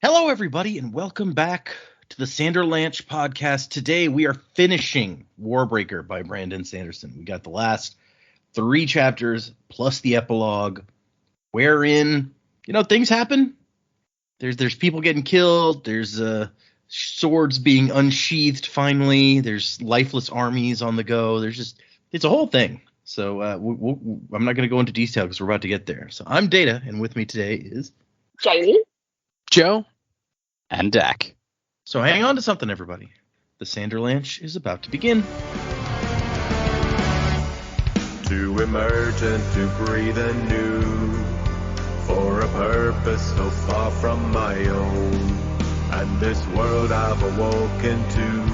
Hello, everybody, and welcome back to the Sanderlanche podcast. Today, we are finishing Warbreaker by Brandon Sanderson. We got the last 3 chapters plus the epilogue, wherein things happen. There's people getting killed. There's swords being unsheathed. Finally, there's lifeless armies on the go. It's a whole thing. So I'm not going to go into detail because we're about to get there. So I'm Data, and with me today is Jamie, Joe, and Dak. So hang on to something, everybody. The Sanderlanche is about to begin. To emerge and to breathe anew, for a purpose so far from my own. And this world I've awoken to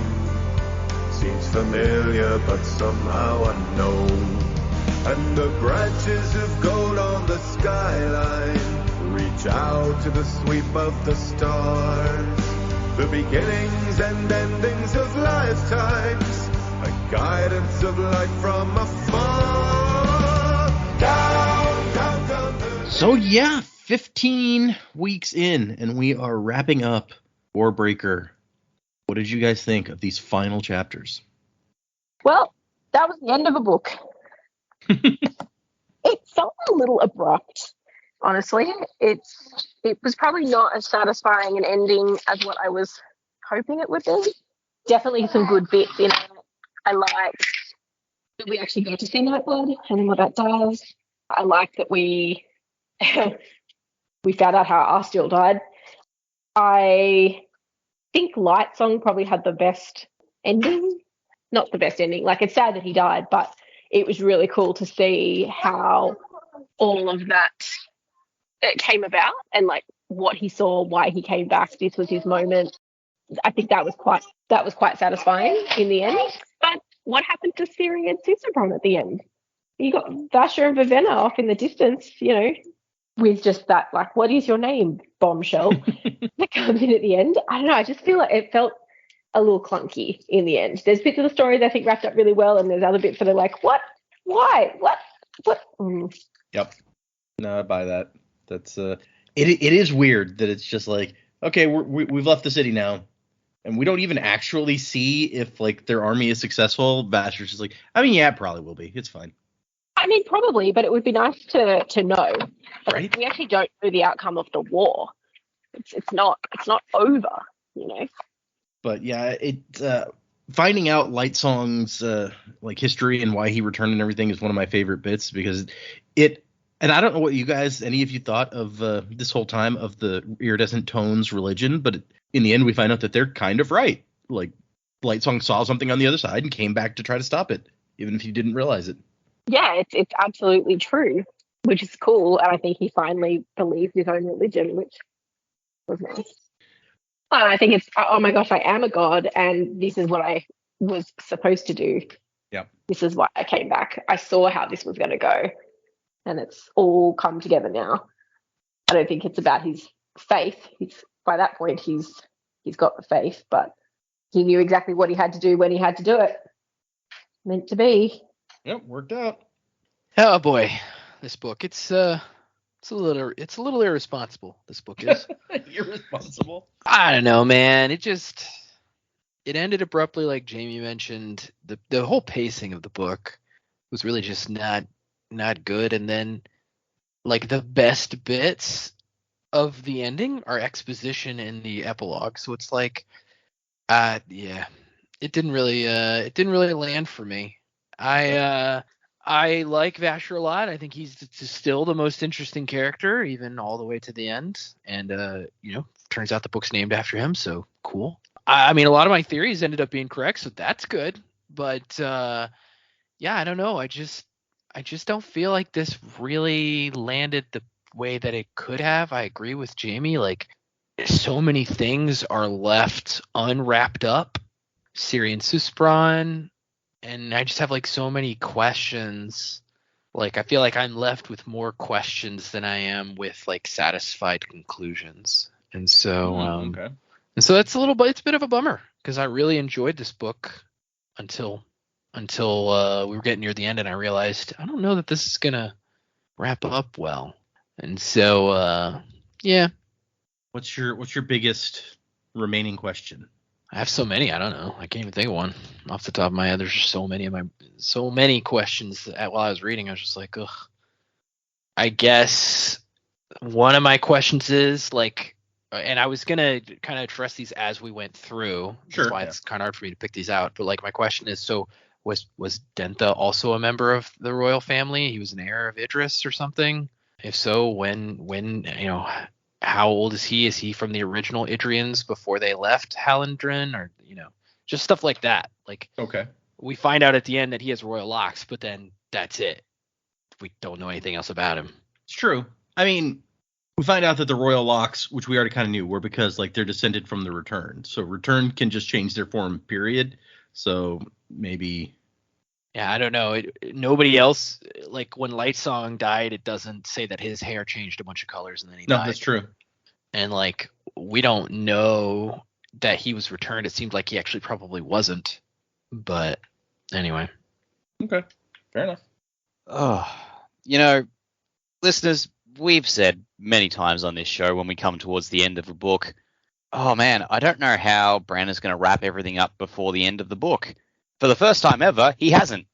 seems familiar but somehow unknown. And the branches of gold on the skyline reach out to the sweep of the stars. The beginnings and endings of lifetimes, a guidance of light from afar. Down. So yeah, 15 weeks in, and we are wrapping up Warbreaker. What did you guys think of these final chapters? well, that was the end of a book. It felt a little abrupt, honestly. It was probably not as satisfying an ending as what I was hoping it would be. Definitely some good bits in it. I liked that we actually got to see Nightblood and what that does. I like that we found out how Arstiel died. I think Lightsong probably had the best ending. Not the best ending. Like, it's sad that he died, but it was really cool to see how all of that it came about and like what he saw, why he came back. This was his moment. I think that was quite satisfying in the end. But what happened to Ciri and Susabron at the end? You got Vasher and Vivenna off in the distance, with just that, like, what is your name, bombshell that comes in at the end. I don't know. I just feel like it felt a little clunky in the end. There's bits of the story that I think wrapped up really well, and there's other bits that are like, what? Why? What? Yep. No, I buy that. That's it is weird that it's just like, okay, we've left the city now, and we don't even actually see if like their army is successful. Basher's just like, I mean, yeah, it probably will be. It's fine. I mean, probably, but it would be nice to know. Right? We actually don't know the outcome of the war. It's not over, But yeah, finding out Lightsong's like history and why he returned and everything is one of my favorite bits because and I don't know what any of you thought of this whole time of the iridescent tones religion, but in the end we find out that they're kind of right. Like, Lightsong saw something on the other side and came back to try to stop it, even if he didn't realize it. Yeah, it's absolutely true, which is cool, and I think he finally believed his own religion, which was nice. I think it's, oh my gosh, I am a god, and this is what I was supposed to do. Yeah. This is why I came back. I saw how this was going to go, and it's all come together now. I don't think it's about his faith. By that point, he's got the faith, but he knew exactly what he had to do when he had to do it. Meant to be. Yep, worked out. Oh boy, this book. It's a little irresponsible. This book is. Irresponsible. I don't know, man. It ended abruptly, like Jamie mentioned. The whole pacing of the book was really just not good. And then, like, the best bits of the ending are exposition in the epilogue. So it's like, yeah, it didn't really land for me. I like Vasher a lot. I think he's still the most interesting character, even all the way to the end. And turns out the book's named after him, so cool. I mean, a lot of my theories ended up being correct, so that's good. But yeah, I don't know. I just don't feel like this really landed the way that it could have. I agree with Jamie. Like, so many things are left unwrapped up. Ciri and Susabron. And I just have like so many questions. Like, I feel like I'm left with more questions than I am with like satisfied conclusions. And so, Okay. And so it's a bit of a bummer because I really enjoyed this book until we were getting near the end, and I realized I don't know that this is gonna wrap up well. And so, yeah, What's your biggest remaining question? I have so many. I don't know. I can't even think of one off the top of my head. There's just so many questions that while I was reading, I was just like, ugh. I guess one of my questions is like, and I was gonna kind of address these as we went through. Sure. That's why it's kind of hard for me to pick these out. But like, my question is, so was Dentha also a member of the royal family? He was an heir of Idris or something. If so, when how old is he? Is he from the original Idrians before they left Hallandren, or just stuff like that? Like, Okay. we find out at the end that he has royal locks, but then that's it. We don't know anything else about him. It's true. I mean, we find out that the royal locks, which we already kind of knew, were because like they're descended from the Return. So Return can just change their form, period. So maybe. Yeah, I don't know. Nobody else, like when Lightsong died, it doesn't say that his hair changed a bunch of colors and then he died. No, that's true. And like, we don't know that he was returned. It seemed like he actually probably wasn't. But anyway. Okay. Fair enough. Oh, listeners, we've said many times on this show when we come towards the end of a book, oh man, I don't know how Bran's going to wrap everything up before the end of the book. For the first time ever, he hasn't.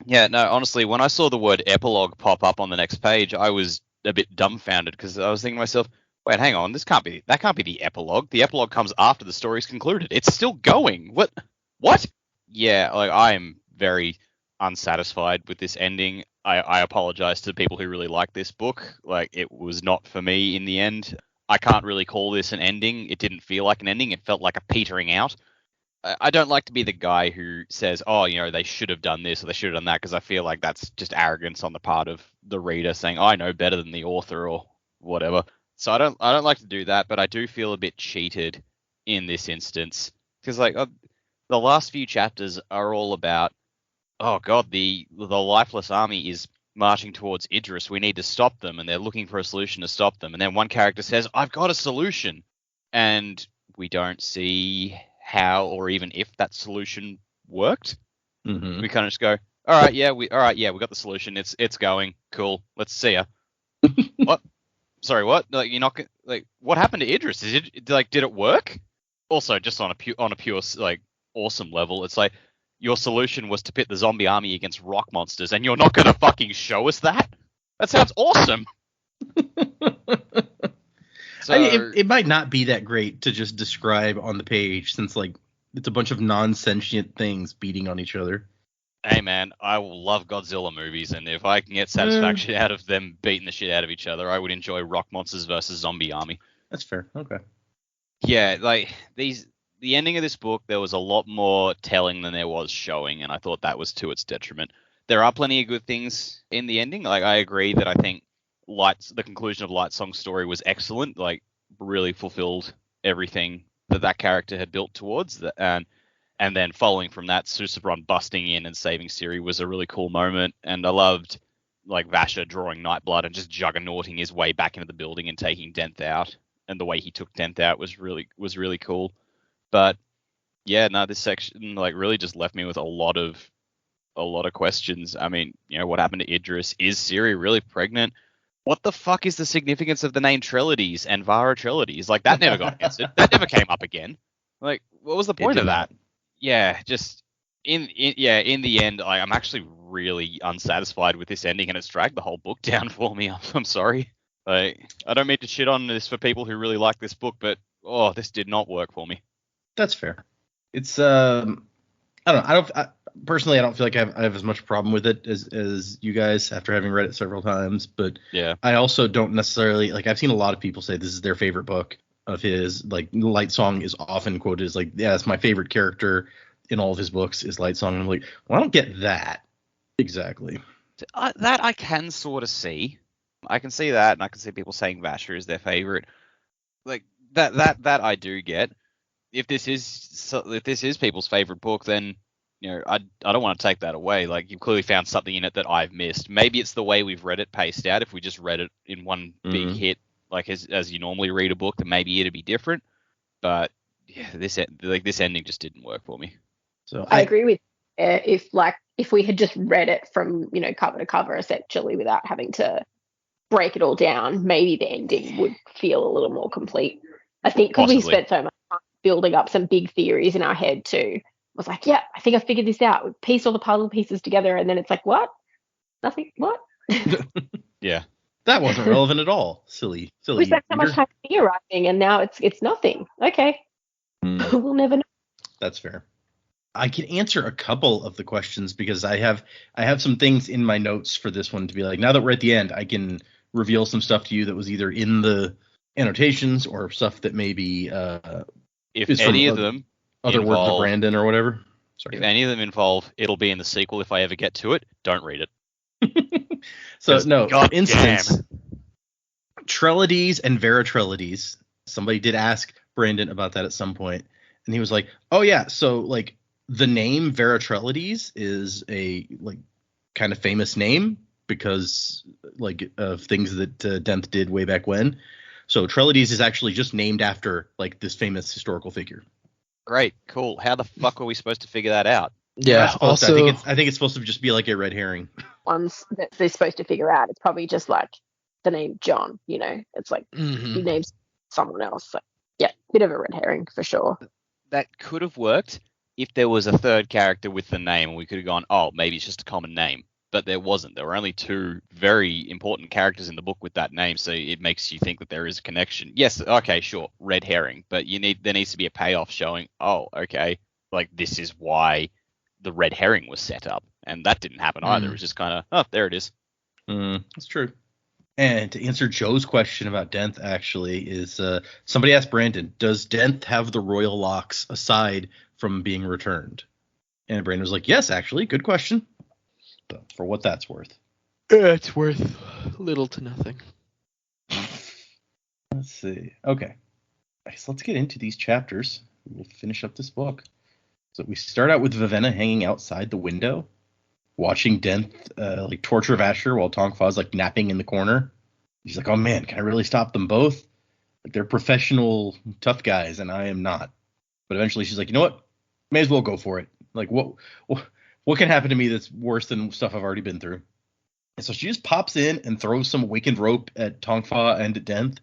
Yeah, no, honestly, when I saw the word epilogue pop up on the next page, I was a bit dumbfounded because I was thinking to myself, wait, hang on, that can't be the epilogue. The epilogue comes after the story's concluded. It's still going. What? Yeah, like, I am very unsatisfied with this ending. I apologize to the people who really like this book. Like, it was not for me in the end. I can't really call this an ending. It didn't feel like an ending. It felt like a petering out. I don't like to be the guy who says, oh, they should have done this or they should have done that, because I feel like that's just arrogance on the part of the reader saying, I know better than the author or whatever. So I don't like to do that, but I do feel a bit cheated in this instance, because like the last few chapters are all about, oh god, the lifeless army is marching towards Idris. We need to stop them, and they're looking for a solution to stop them. And then one character says, I've got a solution, and we don't see how or even if that solution worked. Mm-hmm. We kind of just go, all right, yeah, we got the solution. It's going cool. Let's see ya. What? Sorry, what? Like, you're not like, what happened to Idris? Did it work? Also, just on a pure like awesome level, it's like your solution was to pit the zombie army against rock monsters, and you're not gonna fucking show us that? That sounds awesome. So, I mean, it might not be that great to just describe on the page, since like it's a bunch of non-sentient things beating on each other. Hey man, I love Godzilla movies, and if I can get satisfaction out of them beating the shit out of each other, I would enjoy Rock Monsters versus Zombie Army. That's fair. Okay. Yeah, like the ending of this book, there was a lot more telling than there was showing, and I thought that was to its detriment. There are plenty of good things in the ending. Like, I agree that I think the conclusion of Lightsong's story was excellent. Like, really fulfilled everything that character had built towards. And then following from that, Susabron busting in and saving Ciri was a really cool moment. And I loved like Vasher drawing Nightblood and just juggernauting his way back into the building and taking Denth out. And the way he took Denth out was really cool. But yeah, no, this section like really just left me with a lot of questions. I mean, what happened to Idris? Is Ciri really pregnant? What the fuck is the significance of the name Trelides and Vara Trelides? Like, that never got answered. That never came up again. Like, what was the point of that? Yeah, just in the end, I'm actually really unsatisfied with this ending, and it's dragged the whole book down for me. I'm sorry. I don't mean to shit on this for people who really like this book, but this did not work for me. That's fair. It's I don't know. Personally, I don't feel like I have as much problem with it as you guys after having read it several times. But yeah, I also don't necessarily like. I've seen a lot of people say this is their favorite book of his. Like, Lightsong is often quoted as like, yeah, it's my favorite character in all of his books is Lightsong. And I'm like, well, I don't get that exactly. That I can sort of see. I can see that, and I can see people saying Vasher is their favorite. Like that I do get. If this is people's favorite book, then I don't want to take that away. Like, you've clearly found something in it that I've missed. Maybe it's the way we've read it paced out. If we just read it in one big hit, like as you normally read a book, then maybe it'd be different. But yeah, this ending just didn't work for me. So I agree with if we had just read it from cover to cover essentially without having to break it all down, maybe the ending would feel a little more complete. I think because we Possibly. spent so much time building up some big theories in our head too. I was like, yeah, I think I figured this out. We pieced all the puzzle pieces together, and then it's like, what? Nothing? What? Yeah. That wasn't relevant at all. Silly We spent so much reader. time theorizing, and now it's nothing. Okay. We'll never know. That's fair. I can answer a couple of the questions because I have some things in my notes for this one to be like, now that we're at the end, I can reveal some stuff to you that was either in the annotations or stuff that maybe If is any from of them other works of involve- Brandon or whatever. Sorry. If any of them involve, it'll be in the sequel if I ever get to it, don't read it. So Because no, God for instance, Trellides and Veritrellides. Somebody did ask Brandon about that at some point, and he was like, "Oh yeah, so like the name Veritrellides is a like kind of famous name because like of things that Denth did way back when. So Trellides is actually just named after like this famous historical figure." Great, cool. How the fuck are we supposed to figure that out? Yeah. Not supposed to. Also, I think it's supposed to just be like a red herring. Ones that they're supposed to figure out. It's probably just like the name John, you know? It's like mhm. he names someone else. So, yeah, bit of a red herring for sure. That could have worked if there was a third character with the name and we could have gone, oh, maybe it's just a common name. But there wasn't. There were only two very important characters in the book with that name, so it makes you think that there is a connection. Yes, okay, sure, red herring, but there needs to be a payoff showing, oh, okay, like this is why the red herring was set up, and that didn't happen either. It was just kind of, oh, there it is. That's true. And to answer Joe's question about Denth, actually, is somebody asked Brandon, does Denth have the royal locks aside from being returned? And Brandon was like, yes, actually, good question. So, for what that's worth. It's worth little to nothing. Let's see. Okay. I guess let's get into these chapters. We'll finish up this book. So we start out with Vivenna hanging outside the window, watching Denth like torture Vasher while Tongfa's like napping in the corner. He's like, oh man, can I really stop them both? Like they're professional tough guys and I am not. But eventually she's like, you know what? May as well go for it. Like what can happen to me that's worse than stuff I've already been through? And so she just pops in and throws some awakened rope at Tongfa and at Denth.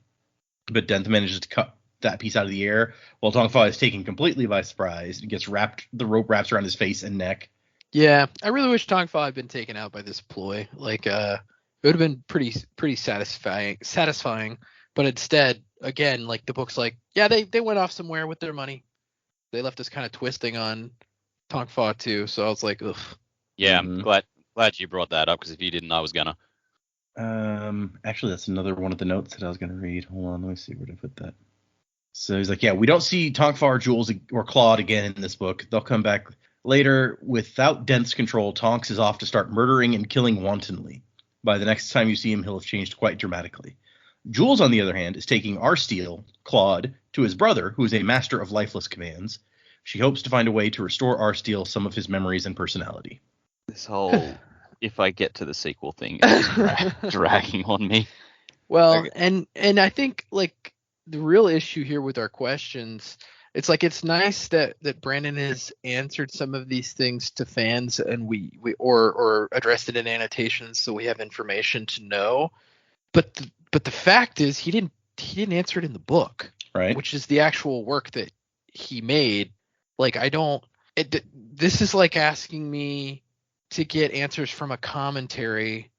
But Denth manages to cut that piece out of the air while Tongfa is taken completely by surprise and gets the rope wraps around his face and neck. Yeah, I really wish Tongfa had been taken out by this ploy. Like, it would have been pretty satisfying. But instead, again, like the book's like, yeah, they went off somewhere with their money. They left us kind of twisting on Tongfa too. So I was like, ugh. Yeah, I'm glad you brought that up, because if you didn't, I was gonna. Actually, that's another one of the notes that I was gonna read. Hold on, let me see where to put that. So he's like, yeah, we don't see Tongfa or Jules or Claude again in this book. They'll come back later. Without Denth's control, Tonks is off to start murdering and killing wantonly. By the next time you see him, he'll have changed quite dramatically. Jules, on the other hand, is taking Arsteel, Claude, to his brother, who is a master of lifeless commands. She hopes to find a way to restore Arsteel some of his memories and personality. This whole if I get to the sequel thing is just dragging on me. Well, Okay. and I think like the real issue here with our questions, it's like it's nice that Brandon has answered some of these things to fans and we or addressed it in annotations so we have information to know. But the fact is he didn't answer it in the book, Right. which is the actual work that he made. Like this is like asking me to get answers from a commentary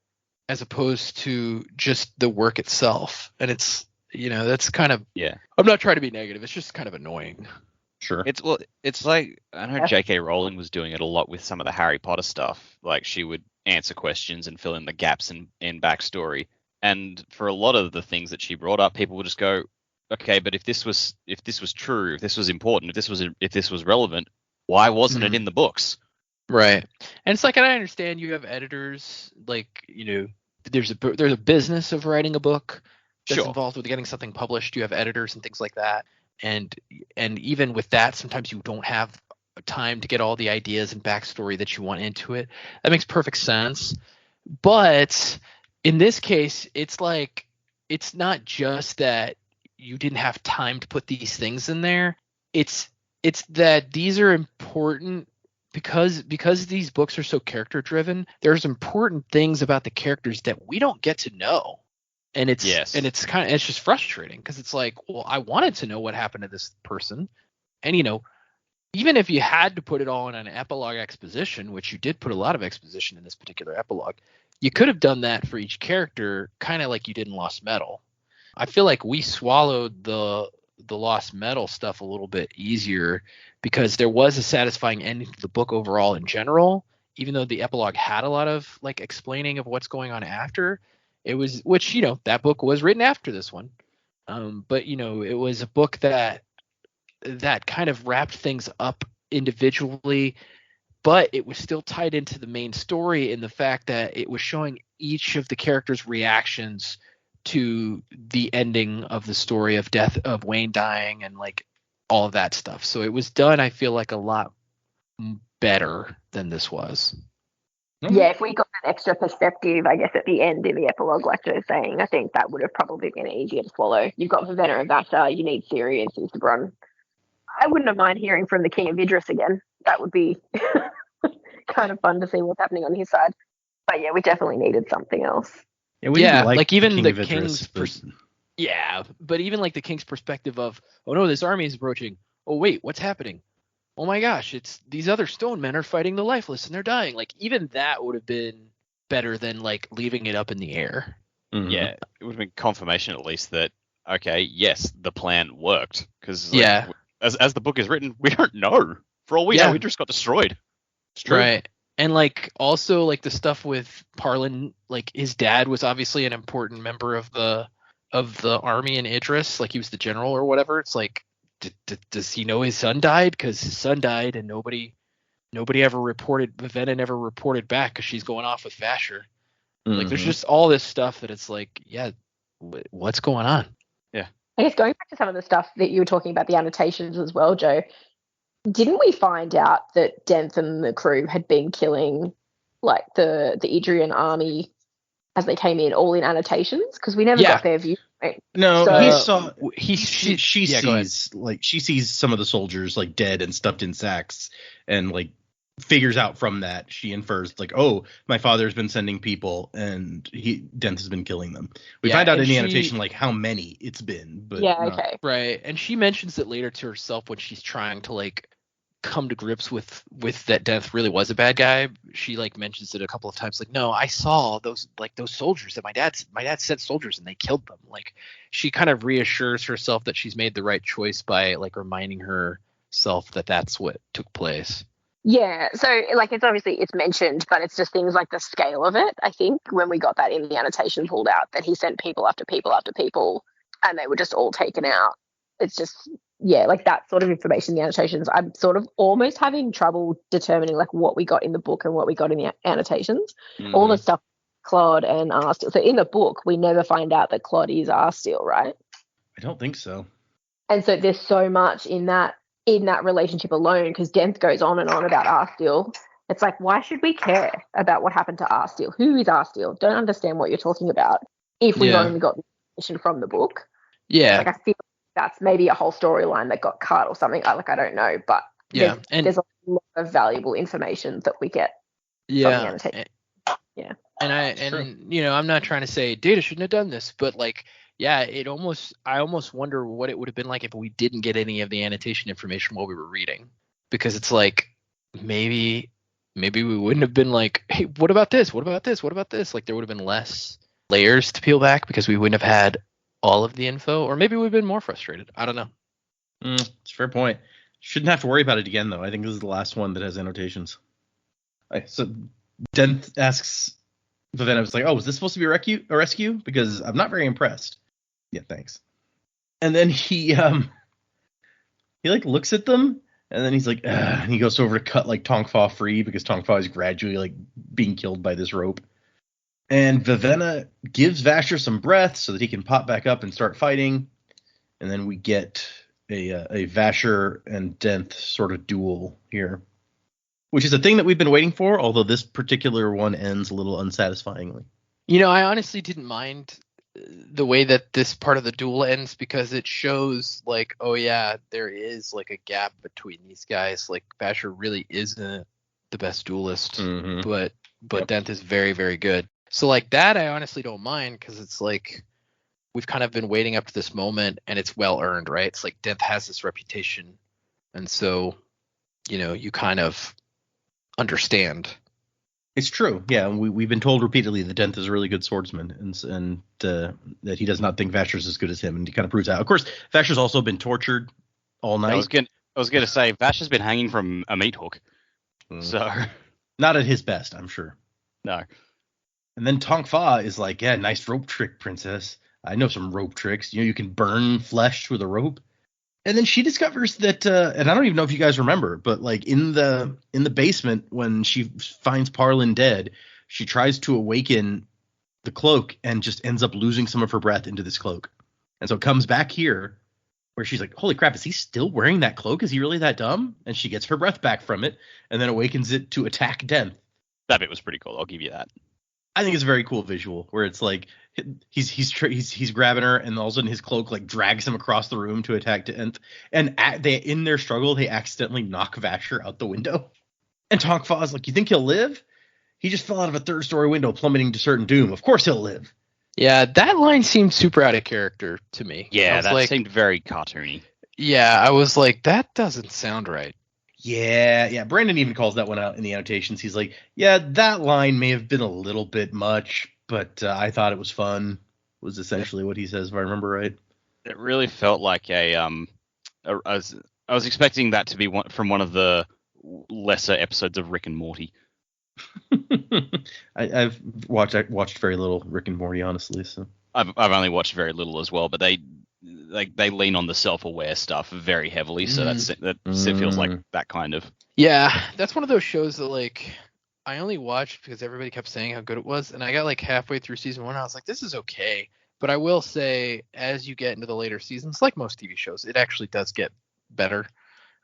as opposed to just the work itself. And it's, that's kind of, Yeah. I'm not trying to be negative. It's just kind of annoying. Sure. It's like, I know J.K. Rowling was doing it a lot with some of the Harry Potter stuff. Like she would answer questions and fill in the gaps in backstory. And for a lot of the things that she brought up, people would just go, okay, but if this was true, if this was important, if this was relevant, why wasn't it in the books? Right. And it's like, and I understand you have editors, like, there's a business of writing a book that's Sure. involved with getting something published. You have editors and things like that. And even with that, sometimes you don't have time to get all the ideas and backstory that you want into it. That makes perfect sense. But in this case, it's like, it's not just that you didn't have time to put these things in there. It's that these are important because these books are so character driven. There's important things about the characters that we don't get to know. And it's Yes. and it's just frustrating because it's like, well, I wanted to know what happened to this person. And even if you had to put it all in an epilogue exposition, which you did put a lot of exposition in this particular epilogue, you could have done that for each character, kind of like you did in Lost Metal. I feel like we swallowed the Lost Metal stuff a little bit easier because there was a satisfying ending to the book overall in general, even though the epilogue had a lot of like explaining of what's going on after. It was, which, that book was written after this one. But it was a book that kind of wrapped things up individually, but it was still tied into the main story in the fact that it was showing each of the characters' reactions to the ending of the story of death of Wayne dying and like all of that stuff. So it was done, I feel like, a lot better than this was. Yeah, if we got an extra perspective, I guess, at the end in the epilogue, like you're saying, I think that would have probably been easier to swallow. You've got Vivenna and Vasha, you need Ciri and Sisterbron. I wouldn't have mind hearing from the King of Idris again. That would be kind of fun to see what's happening on his side. But yeah, we definitely needed something else. Yeah, like even the Idris, King's but even like the King's perspective of, oh no, this army is approaching. Oh wait, what's happening? Oh my gosh, it's these other stone men are fighting the lifeless and they're dying. Like even that would have been better than like leaving it up in the air. Mhm. Yeah, it would have been confirmation at least that, okay, yes, the plan worked. Because as the book is written, we don't know. For all we know, Idris got destroyed. It's true. Right. And like also like the stuff with Parlin, like his dad was obviously an important member of the army in Idris, like he was the general or whatever. It's like, does he know his son died? Because his son died and nobody ever reported. Vivenna never reported back because she's going off with Vasher. Like there's just all this stuff that it's like, yeah, what's going on? Yeah. I guess going back to some of the stuff that you were talking about, the annotations as well, Joe, didn't we find out that Denth and the crew had been killing like the Idrian army as they came in, all in annotations? Because we never got their view. Right? No, So, she sees she sees some of the soldiers like dead and stuffed in sacks, and like figures out from that she infers like, oh, my father's been sending people and Denth has been killing them. We find out in the annotation like how many it's been, but okay, right. And she mentions it later to herself when she's trying to like come to grips with that Denth really was a bad guy. She like mentions it a couple of times, like, no, I saw those soldiers that my dad sent soldiers and they killed them. Like she kind of reassures herself that she's made the right choice by like reminding herself that that's what took place. Yeah, so like it's mentioned, but it's just things like the scale of it. I think when we got that in the annotation pulled out, that he sent people after people after people, and they were just all taken out. It's just, yeah, like that sort of information in the annotations. I'm sort of almost having trouble determining like what we got in the book and what we got in the annotations. Mm-hmm. All the stuff, Claude and Arsteel. So in the book, we never find out that Claude is Arsteel, right? I don't think so. And so there's so much in that relationship alone, because Denth goes on and on about Arsteel. It's like, why should we care about what happened to Arsteel? Who is Arsteel? Don't understand what you're talking about if we've only got the information from the book. Yeah. Like I feel that's maybe a whole storyline that got cut or something. I don't know, but there's a lot of valuable information that we get from the annotation. And I'm not trying to say Data shouldn't have done this, but like, yeah, I almost wonder what it would have been like if we didn't get any of the annotation information while we were reading, because it's like maybe we wouldn't have been like, hey, what about this? What about this? What about this? Like there would have been less layers to peel back because we wouldn't have had all of the info, or maybe we've been more frustrated. I don't know. It's a fair point. Shouldn't have to worry about it again though. I think this is the last one that has annotations. So Denth asks Vivenna, was like, oh, was this supposed to be a rescue? Because I'm not very impressed. Yeah, thanks. And then he like looks at them, and then he's like, and he goes over to cut like Tongfa free because Tongfa is gradually like being killed by this rope. And Vivenna gives Vasher some breath so that he can pop back up and start fighting. And then we get a Vasher and Denth sort of duel here, which is a thing that we've been waiting for, although this particular one ends a little unsatisfyingly. I honestly didn't mind the way that this part of the duel ends, because it shows like, oh yeah, there is like a gap between these guys. Like Vasher really isn't the best duelist, but Denth is very, very good. So like that I honestly don't mind, because it's like, we've kind of been waiting up to this moment, and it's well earned, right? It's like Denth has this reputation, and so you kind of understand. It's true. Yeah, we've been told repeatedly that Denth is a really good swordsman, and that he does not think Vasher's as good as him, and he kind of proves that. Of course, Vasher's also been tortured all night. I was gonna say Vasher's been hanging from a meat hook, so not at his best, I'm sure. No. And then Tong Fa is like, yeah, nice rope trick, princess. I know some rope tricks. You can burn flesh with a rope. And then she discovers that, and I don't even know if you guys remember, but like in the basement when she finds Parlin dead, she tries to awaken the cloak and just ends up losing some of her breath into this cloak. And so it comes back here where she's like, holy crap, is he still wearing that cloak? Is he really that dumb? And she gets her breath back from it and then awakens it to attack Denth. That bit was pretty cool. I'll give you that. I think it's a very cool visual where it's like he's grabbing her and all of a sudden his cloak like drags him across the room to attack Denth. And in their struggle, they accidentally knock Vasher out the window. And Tong Fa is like, you think he'll live? He just fell out of a 3rd-story window plummeting to certain doom. Of course he'll live. Yeah, that line seemed super out of character to me. Yeah, that seemed very cartoony. Yeah, I was like, that doesn't sound right. Yeah. Brandon even calls that one out in the annotations. He's like, yeah, that line may have been a little bit much, but I thought it was fun, was essentially what he says, if I remember right. It really felt like I was expecting that to be from one of the lesser episodes of Rick and Morty. I've watched very little Rick and Morty, honestly. So I've only watched very little as well, but they lean on the self-aware stuff very heavily, so that feels like that kind of. Yeah, that's one of those shows that like I only watched because everybody kept saying how good it was, and I got like halfway through season 1, I was like, this is okay. But I will say, as you get into the later seasons, like most TV shows, it actually does get better.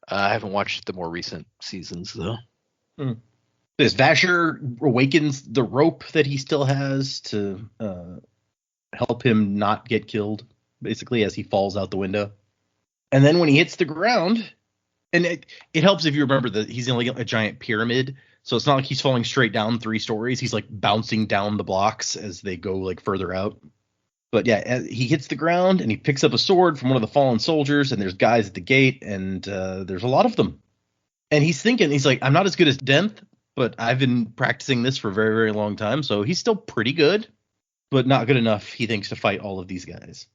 I haven't watched the more recent seasons though. As Vasher awakens the rope that he still has to help him not get killed, basically, as he falls out the window. And then when he hits the ground, and it helps if you remember that he's in like a giant pyramid, so it's not like he's falling straight down 3 stories. He's like bouncing down the blocks as they go like further out. But yeah, he hits the ground and he picks up a sword from one of the fallen soldiers, and there's guys at the gate, and there's a lot of them. And he's like, I'm not as good as Denth, but I've been practicing this for a very, very long time, so he's still pretty good, but not good enough, he thinks, to fight all of these guys.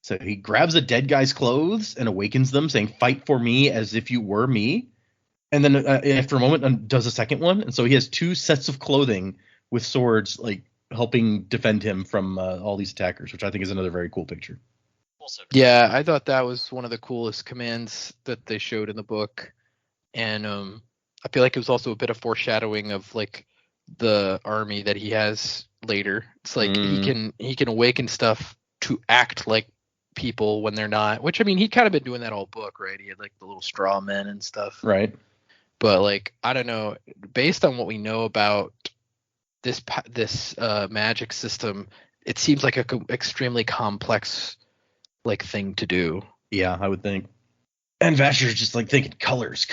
So he grabs a dead guy's clothes and awakens them, saying, fight for me as if you were me. And then after a moment, does a second one. And so he has 2 sets of clothing with swords, like helping defend him from all these attackers, which I think is another very cool picture. Yeah, I thought that was one of the coolest commands that they showed in the book. And I feel like it was also a bit of foreshadowing of like the army that he has later. It's like he can awaken stuff to act like people when they're not, which I mean, he'd kind of been doing that all book, right? He had like the little straw men and stuff. Right. But like, I don't know, based on what we know about this magic system, it seems like a extremely complex like thing to do. Yeah, I would think. And Vasher's just like thinking colors.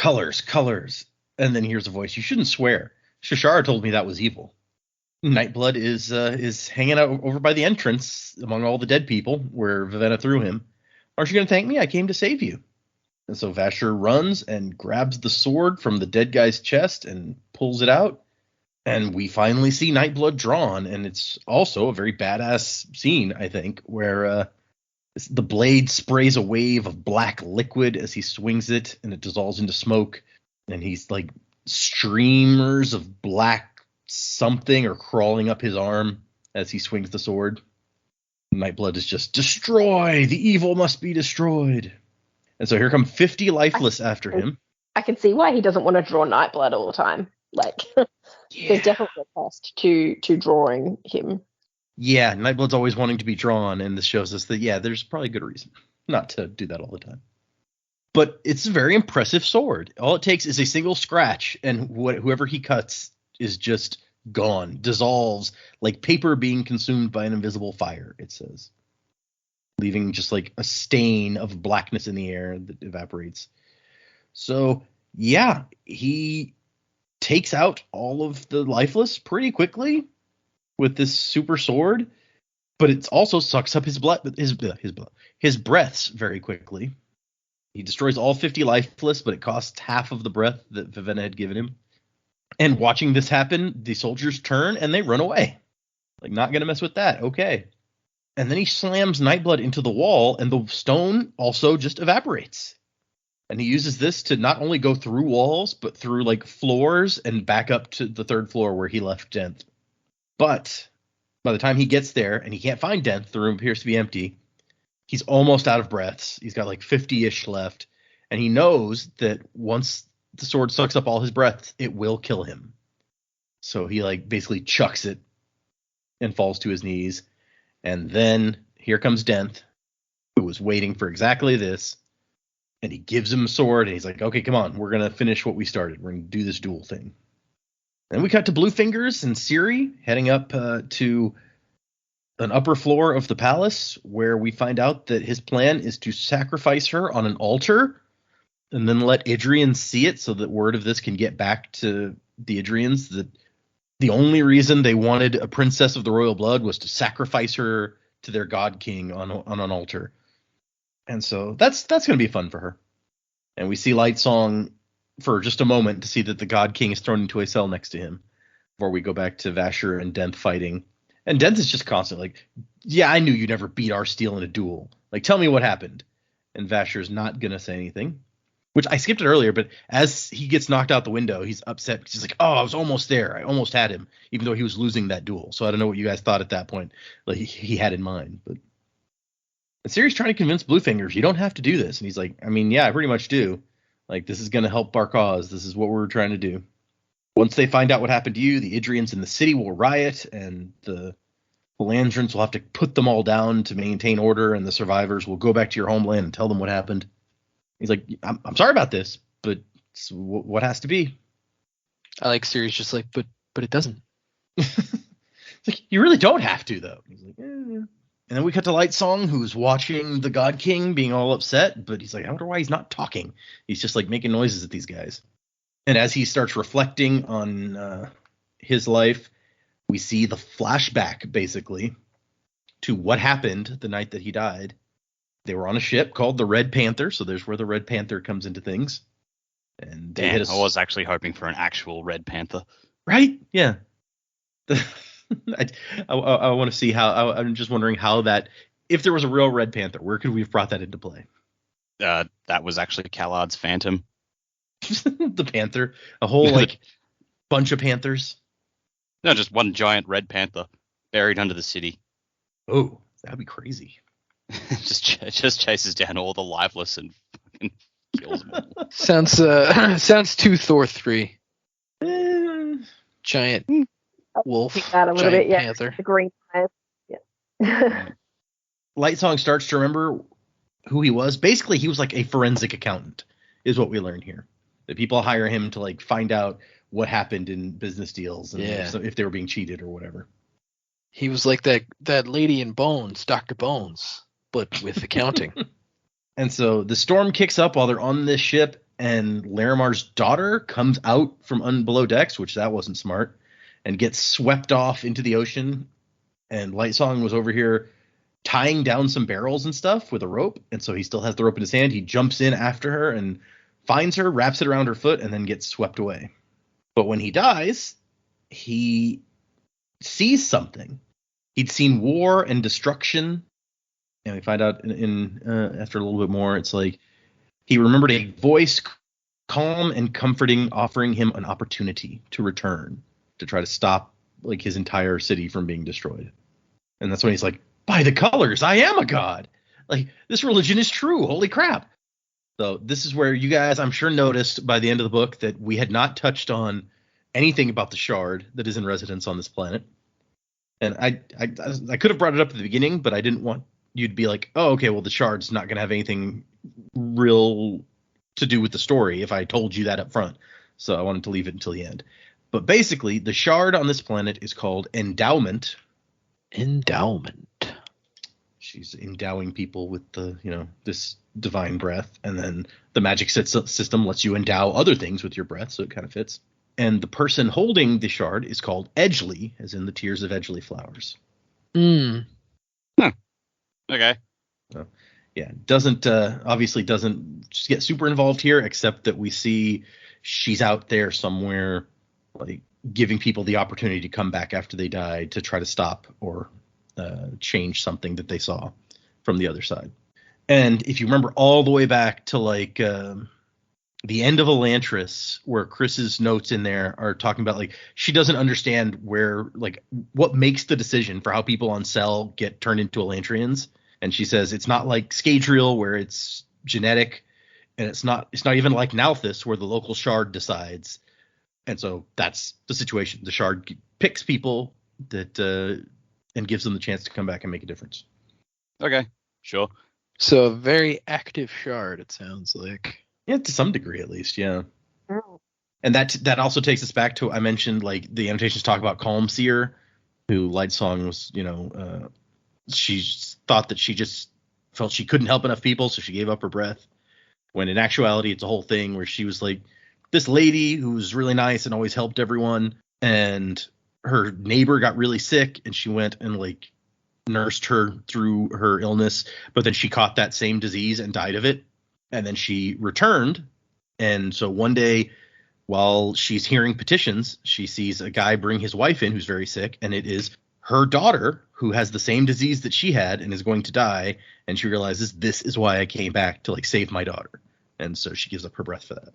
And then here's a voice. You shouldn't swear. Shashara told me that was evil. Nightblood is hanging out over by the entrance among all the dead people where Vivenna threw him. Aren't you going to thank me? I came to save you. And so Vasher runs and grabs the sword from the dead guy's chest and pulls it out. And we finally see Nightblood drawn. And it's also a very badass scene, I think, where the blade sprays a wave of black liquid as he swings it, and it dissolves into smoke. And he's like streamers of black something are crawling up his arm as he swings the sword. Nightblood is just, destroy! The evil must be destroyed. And so here come 50 lifeless after him. I can see why he doesn't want to draw Nightblood all the time. Like, there's definitely a cost to drawing him. Yeah, Nightblood's always wanting to be drawn, and this shows us that, yeah, there's probably a good reason not to do that all the time. But it's a very impressive sword. All it takes is a single scratch, and whoever he cuts is just gone, dissolves like paper being consumed by an invisible fire, it says, leaving just like a stain of blackness in the air that evaporates. So, yeah, he takes out all of the lifeless pretty quickly with this super sword. but it also sucks up his breaths very quickly. He destroys all 50 lifeless, but it costs half of the breath that Vivenna had given him. And watching this happen, the soldiers turn and they run away. Like, not going to mess with that. Okay. And then he slams Nightblood into the wall, and the stone also just evaporates. And he uses this to not only go through walls, but through, like, floors and back up to the third floor where he left Denth. But by the time he gets there and he can't find Denth, the room appears to be empty. He's almost out of breaths. He's got like 50-ish left. And he knows that once the sword sucks up all his breaths, it will kill him. So he like basically chucks it and falls to his knees. And then here comes Denth, who was waiting for exactly this. And he gives him a sword and he's like, okay, come on. We're going to finish what we started. We're going to do this duel thing. Then we cut to Bluefingers and Ciri heading up to an upper floor of the palace, where we find out that his plan is to sacrifice her on an altar and then let Idrian see it so that word of this can get back to the Idrians, that the only reason they wanted a princess of the royal blood was to sacrifice her to their god king on an altar. And so that's going to be fun for her. And we see Lightsong for just a moment to see that the god king is thrown into a cell next to him, before we go back to Vasher and Denth fighting. And Denth is just constantly like, yeah, I knew you never beat our steel in a duel. Like, tell me what happened. And Vasher's not going to say anything, which I skipped it earlier, but as he gets knocked out the window, he's upset because he's like, oh, I was almost there. I almost had him, even though he was losing that duel. So I don't know what you guys thought at that point, like he had in mind. But Ciri's trying to convince Bluefingers, you don't have to do this. And he's like, I mean, yeah, I pretty much do. Like, this is going to help our cause. This is what we're trying to do. Once they find out what happened to you, the Idrians in the city will riot, and the Landrons will have to put them all down to maintain order, and the survivors will go back to your homeland and tell them what happened. He's like, I'm sorry about this, but it's what has to be. I like Ciri's just like, but it doesn't. It's like, you really don't have to, though. He's like, And then we cut to Lightsong, who's watching the God King being all upset, but he's like, I wonder why he's not talking. He's just like making noises at these guys. And as he starts reflecting on his life, we see the flashback, basically, to what happened the night that he died. They were on a ship called the Red Panther, so there's where the Red Panther comes into things. And they Damn, I was actually hoping for an actual Red Panther. Right? Yeah. I want to see how. I'm just wondering how that, if there was a real Red Panther, where could we have brought that into play? That was actually Callard's Phantom. The Panther, a whole like bunch of panthers. No, just one giant red panther buried under the city. Oh, that'd be crazy. just chases down all the lifeless and fucking kills them all. Sounds too Thor 3. Giant wolf. Think that a little bit, yeah. Panther. The green eyes. Yeah. Lightsong starts to remember who he was. Basically, he was like a forensic accountant, is what we learn here. That people hire him to like find out what happened in business deals and if they were being cheated or whatever. He was like that lady in Bones, Dr. Bones, but with accounting. And so the storm kicks up while they're on this ship, and Larimar's daughter comes out from below decks, which that wasn't smart, and gets swept off into the ocean. And Lightsong was over here tying down some barrels and stuff with a rope, and so he still has the rope in his hand. He jumps in after her and finds her, wraps it around her foot, and then gets swept away. But when he dies, he sees something. He'd seen war and destruction, and we find out in after a little bit more, it's like he remembered a voice, calm and comforting, offering him an opportunity to return to try to stop like his entire city from being destroyed. And that's when he's like, by the colors, I am a god. Like, this religion is true. Holy crap. So this is where you guys, I'm sure, noticed by the end of the book that we had not touched on anything about the shard that is in residence on this planet. And I could have brought it up at the beginning, but I didn't want you to be like, oh, okay, well, the shard's not going to have anything real to do with the story if I told you that up front. So I wanted to leave it until the end. But basically, the shard on this planet is called Endowment. Endowment. She's endowing people with the, this divine breath. And then the magic system lets you endow other things with your breath. So it kind of fits. And the person holding the shard is called Edgley, as in the tears of Edgley flowers. Okay. Yeah, doesn't obviously doesn't get super involved here, except that we see she's out there somewhere, like giving people the opportunity to come back after they died to try to stop or change something that they saw from the other side. And if you remember all the way back to like the end of Elantris, where Chris's notes in there are talking about like she doesn't understand where like what makes the decision for how people on Cell get turned into Elantrians. And she says it's not like Scadrial where it's genetic, and it's not even like Nalthis where the local shard decides. And so that's the situation. The shard picks people that and gives them the chance to come back and make a difference. Okay. Sure. So a very active shard, it sounds like. Yeah, to some degree at least, yeah. And that also takes us back to I mentioned like the annotations talk about Calm Seer, who Lightsong was, she thought that she just felt she couldn't help enough people, so she gave up her breath. When in actuality, it's a whole thing where she was like this lady who was really nice and always helped everyone, and her neighbor got really sick, and she went and like nursed her through her illness, but then she caught that same disease and died of it, and then she returned. And so one day, while she's hearing petitions, she sees a guy bring his wife in who's very sick, and it is her daughter who has the same disease that she had and is going to die. And she realizes this is why I came back to like save my daughter. And so she gives up her breath for that.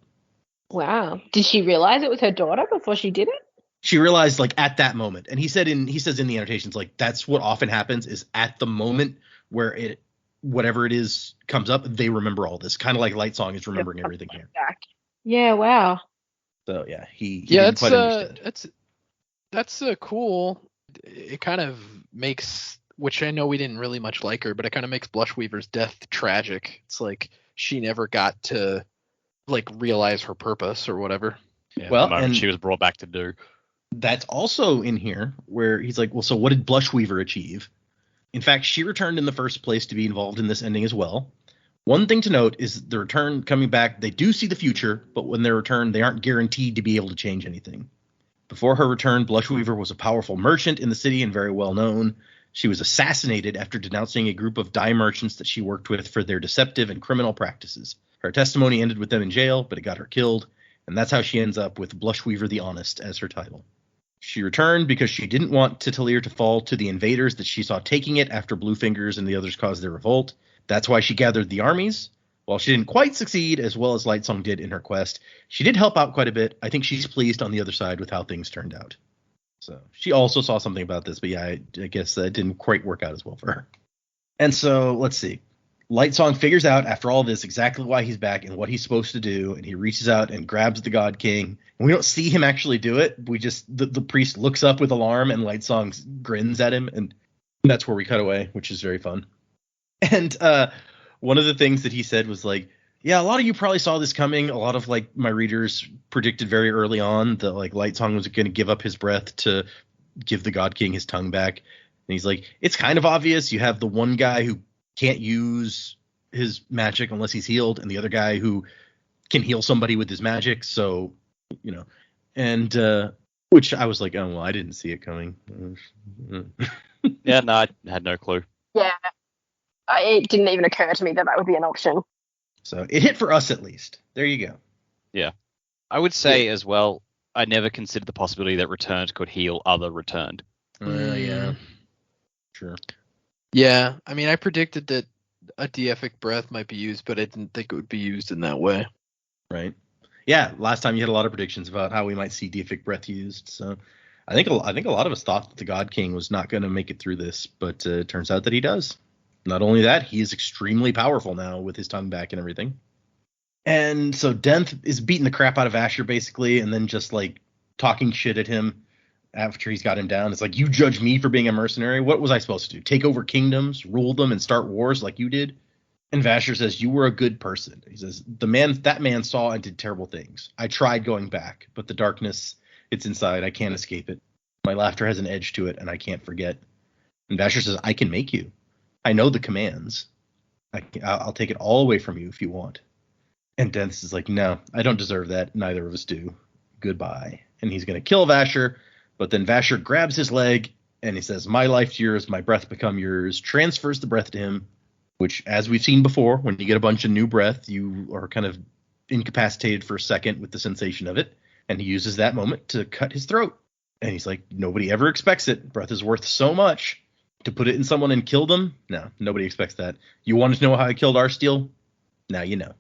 Wow. Did she realize it was her daughter before she did it? She realized like at that moment. And he says in the annotations, like that's what often happens is at the moment where it, whatever it is comes up, they remember all this. Kind of like Lightsong is remembering everything here. Yeah. Wow. So yeah, he didn't quite understand. That's cool. It kind of makes, which I know we didn't really much like her, but it kind of makes Blushweaver's death tragic. It's like she never got to like realize her purpose or whatever. Yeah, well, the moment she was brought back to do. That's also in here where he's like, well, so what did Blushweaver achieve? In fact, she returned in the first place to be involved in this ending as well. One thing to note is the return coming back, they do see the future, but when they return, they aren't guaranteed to be able to change anything. Before her return, Blushweaver was a powerful merchant in the city and very well known. She was assassinated after denouncing a group of dye merchants that she worked with for their deceptive and criminal practices. Her testimony ended with them in jail, but it got her killed, and that's how she ends up with Blushweaver the Honest as her title. She returned because she didn't want Titalir to fall to the invaders that she saw taking it after Bluefingers and the others caused their revolt. That's why she gathered the armies. While she didn't quite succeed as well as Lightsong did in her quest, she did help out quite a bit. I think she's pleased on the other side with how things turned out. So she also saw something about this, but yeah, I guess that didn't quite work out as well for her. And so let's see. Lightsong figures out after all this exactly why he's back and what he's supposed to do, and he reaches out and grabs the God King. And we don't see him actually do it. We just the priest looks up with alarm and Lightsong grins at him, and that's where we cut away, which is very fun. And one of the things that he said was like, yeah, a lot of you probably saw this coming. A lot of like my readers predicted very early on that like Lightsong was going to give up his breath to give the God King his tongue back. And he's like, it's kind of obvious. You have the one guy who can't use his magic unless he's healed, and the other guy who can heal somebody with his magic. So, and which I was like, oh, well, I didn't see it coming. Yeah, no, I had no clue. Yeah. It didn't even occur to me that would be an option. So it hit for us at least. There you go. Yeah. I would say as well, I never considered the possibility that Returned could heal other Returned. Yeah. Sure. Yeah, I mean, I predicted that a deific breath might be used, but I didn't think it would be used in that way. Right. Yeah, last time you had a lot of predictions about how we might see deific breath used. So I think a lot of us thought that the God King was not going to make it through this, but it turns out that he does. Not only that, he is extremely powerful now with his tongue back and everything. And so Denth is beating the crap out of Asher basically, and then just like talking shit at him after he's got him down. It's like, you judge me for being a mercenary? What was I supposed to do? Take over kingdoms, rule them, and start wars like you did? And Vasher says, you were a good person. He says, that man saw and did terrible things. I tried going back, but the darkness, it's inside. I can't escape it. My laughter has an edge to it, and I can't forget. And Vasher says, I can make you. I know the commands. I'll take it all away from you if you want. And Denth is like, no, I don't deserve that. Neither of us do. Goodbye. And he's going to kill Vasher. But then Vasher grabs his leg And he says, my life to yours, my breath become yours, transfers the breath to him, which, as we've seen before, when you get a bunch of new breath, you are kind of incapacitated for a second with the sensation of it. And he uses that moment to cut his throat. And he's like, nobody ever expects it. Breath is worth so much. To put it in someone and kill them? No, nobody expects that. You wanted to know how I killed Arsteel? Now you know.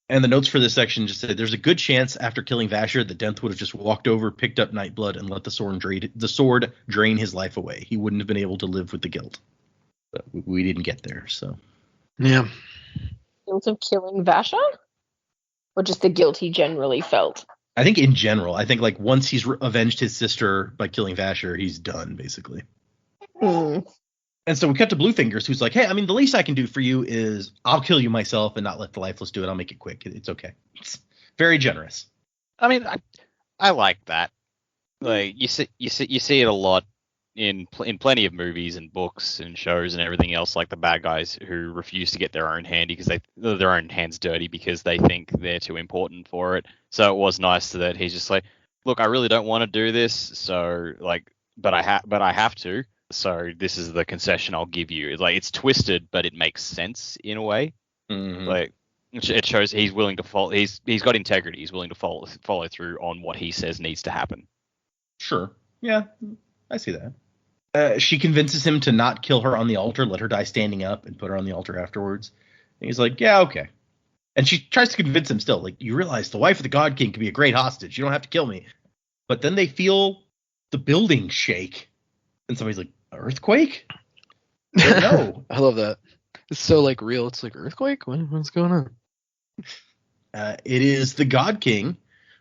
And the notes for this section just said, there's a good chance after killing Vasher that Denth would have just walked over, picked up Nightblood, and let the sword drain his life away. He wouldn't have been able to live with the guilt. But we didn't get there, so. Yeah. Guilt of killing Vasher? Or just the guilt he generally felt? I think in general. I think like once he's avenged his sister by killing Vasher, he's done, basically. And so we cut to Bluefingers, who's like, hey, I mean, the least I can do for you is I'll kill you myself and not let the Lifeless do it. I'll make it quick. It's okay. It's very generous. I mean, I like that. Like you see it a lot in plenty of movies and books and shows and everything else. Like the bad guys who refuse to get their own hands dirty because they think they're too important for it. So it was nice that he's just like, look, I really don't want to do this. So like, but I have to. So this is the concession I'll give you. It's like it's twisted, but it makes sense in a way. Mm-hmm. Like it shows he's willing to follow. He's got integrity. He's willing to follow through on what he says needs to happen. Sure. Yeah, I see that. She convinces him to not kill her on the altar, let her die standing up, and put her on the altar afterwards. And he's like, yeah, okay. And she tries to convince him still, like, you realize the wife of the God King can be a great hostage. You don't have to kill me. But then they feel the building shake. And somebody's like, earthquake? No. I love that. It's so like real. It's like earthquake? What's going on? It is the God King,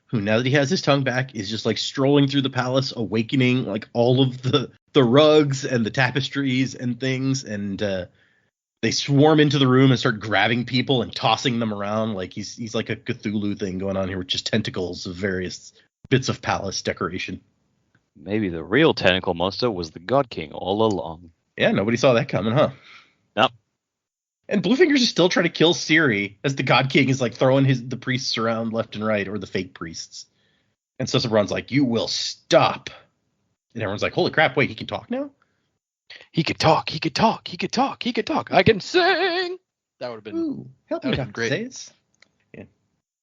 who now that he has his tongue back, is just like strolling through the palace, awakening like all of the rugs and the tapestries and things. And they swarm into the room and start grabbing people and tossing them around. Like he's like a Cthulhu thing going on here with just tentacles of various bits of palace decoration. Maybe the real tentacle monster was the God King all along. Yeah, nobody saw that coming, huh? Nope. And Bluefingers is still trying to kill Ciri as the God King is like throwing the priests around left and right, or the fake priests. And Susebron's like, you will stop. And everyone's like, holy crap, wait, he can talk now? He could talk. He could talk. He could talk. He could talk. I can sing. That would have been. Ooh, help me, Dr. Zayas. Yeah.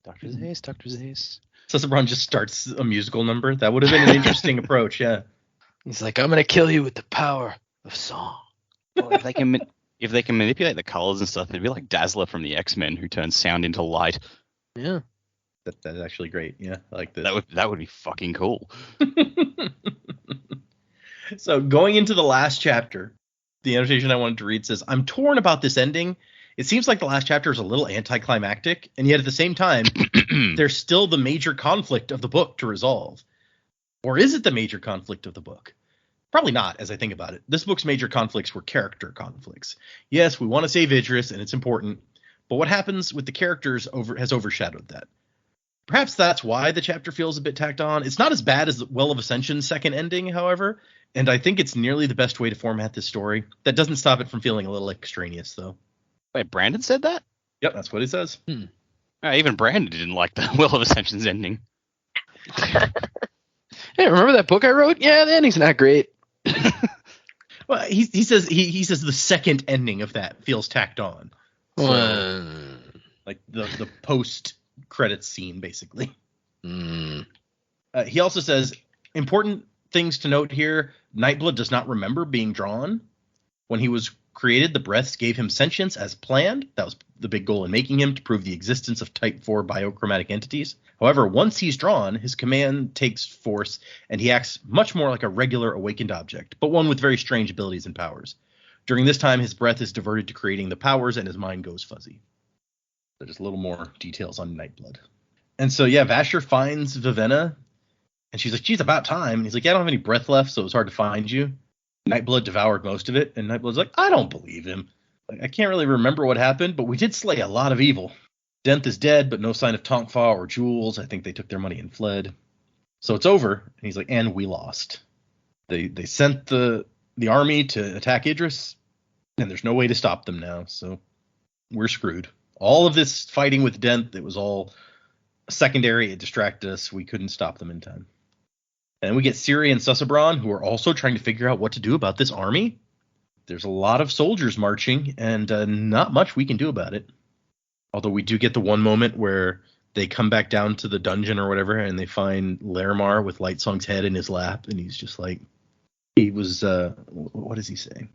Dr. Zayas. Susebron just starts a musical number. That would have been an interesting approach, yeah. He's like, I'm going to kill you with the power of song. Well, if they can manipulate the colors and stuff, it'd be like Dazzler from the X-Men who turns sound into light. Yeah. That's actually great. Yeah, I like this. That would be fucking cool. So going into the last chapter, the annotation I wanted to read says, I'm torn about this ending. It seems like the last chapter is a little anticlimactic, and yet at the same time, there's still the major conflict of the book to resolve. Or is it the major conflict of the book? Probably not, as I think about it. This book's major conflicts were character conflicts. Yes, we want to save Idris, and it's important, but what happens with the characters has overshadowed that. Perhaps that's why the chapter feels a bit tacked on. It's not as bad as the Well of Ascension's second ending, however, and I think it's nearly the best way to format this story. That doesn't stop it from feeling a little extraneous, though. Wait, Brandon said that? Yep, that's what he says. Even Brandon didn't like the Well of Ascension's ending. Hey, remember that book I wrote? Yeah, the ending's not great. Well, he says the second ending of that feels tacked on. So, like the post credits scene, basically. He also says important things to note here. Nightblood does not remember being drawn. When he was created, the breaths gave him sentience as planned. That was the big goal in making him, to prove the existence of Type 4 biochromatic entities. However, once he's drawn, his command takes force, and he acts much more like a regular awakened object, but one with very strange abilities and powers. During this time, his breath is diverted to creating the powers, and his mind goes fuzzy. So just a little more details on Nightblood. And so, yeah, Vasher finds Vivenna, and she's like, geez, about time. And he's like, yeah, I don't have any breath left, so it was hard to find you. Nightblood devoured most of it, and Nightblood's like, I don't believe him. Like, I can't really remember what happened, but we did slay a lot of evil. Denth is dead, but no sign of Tonkfa or Jules. I think they took their money and fled. So it's over, and he's like, and we lost. They sent the army to attack Idris, and there's no way to stop them now, so we're screwed. All of this fighting with Denth, it was all secondary. It distracted us. We couldn't stop them in time. And we get Ciri and Susebron, who are also trying to figure out what to do about this army. There's a lot of soldiers marching, and not much we can do about it. Although we do get the one moment where they come back down to the dungeon or whatever, and they find Larimar with Lightsong's head in his lap, and he's just like, he was, what does he say?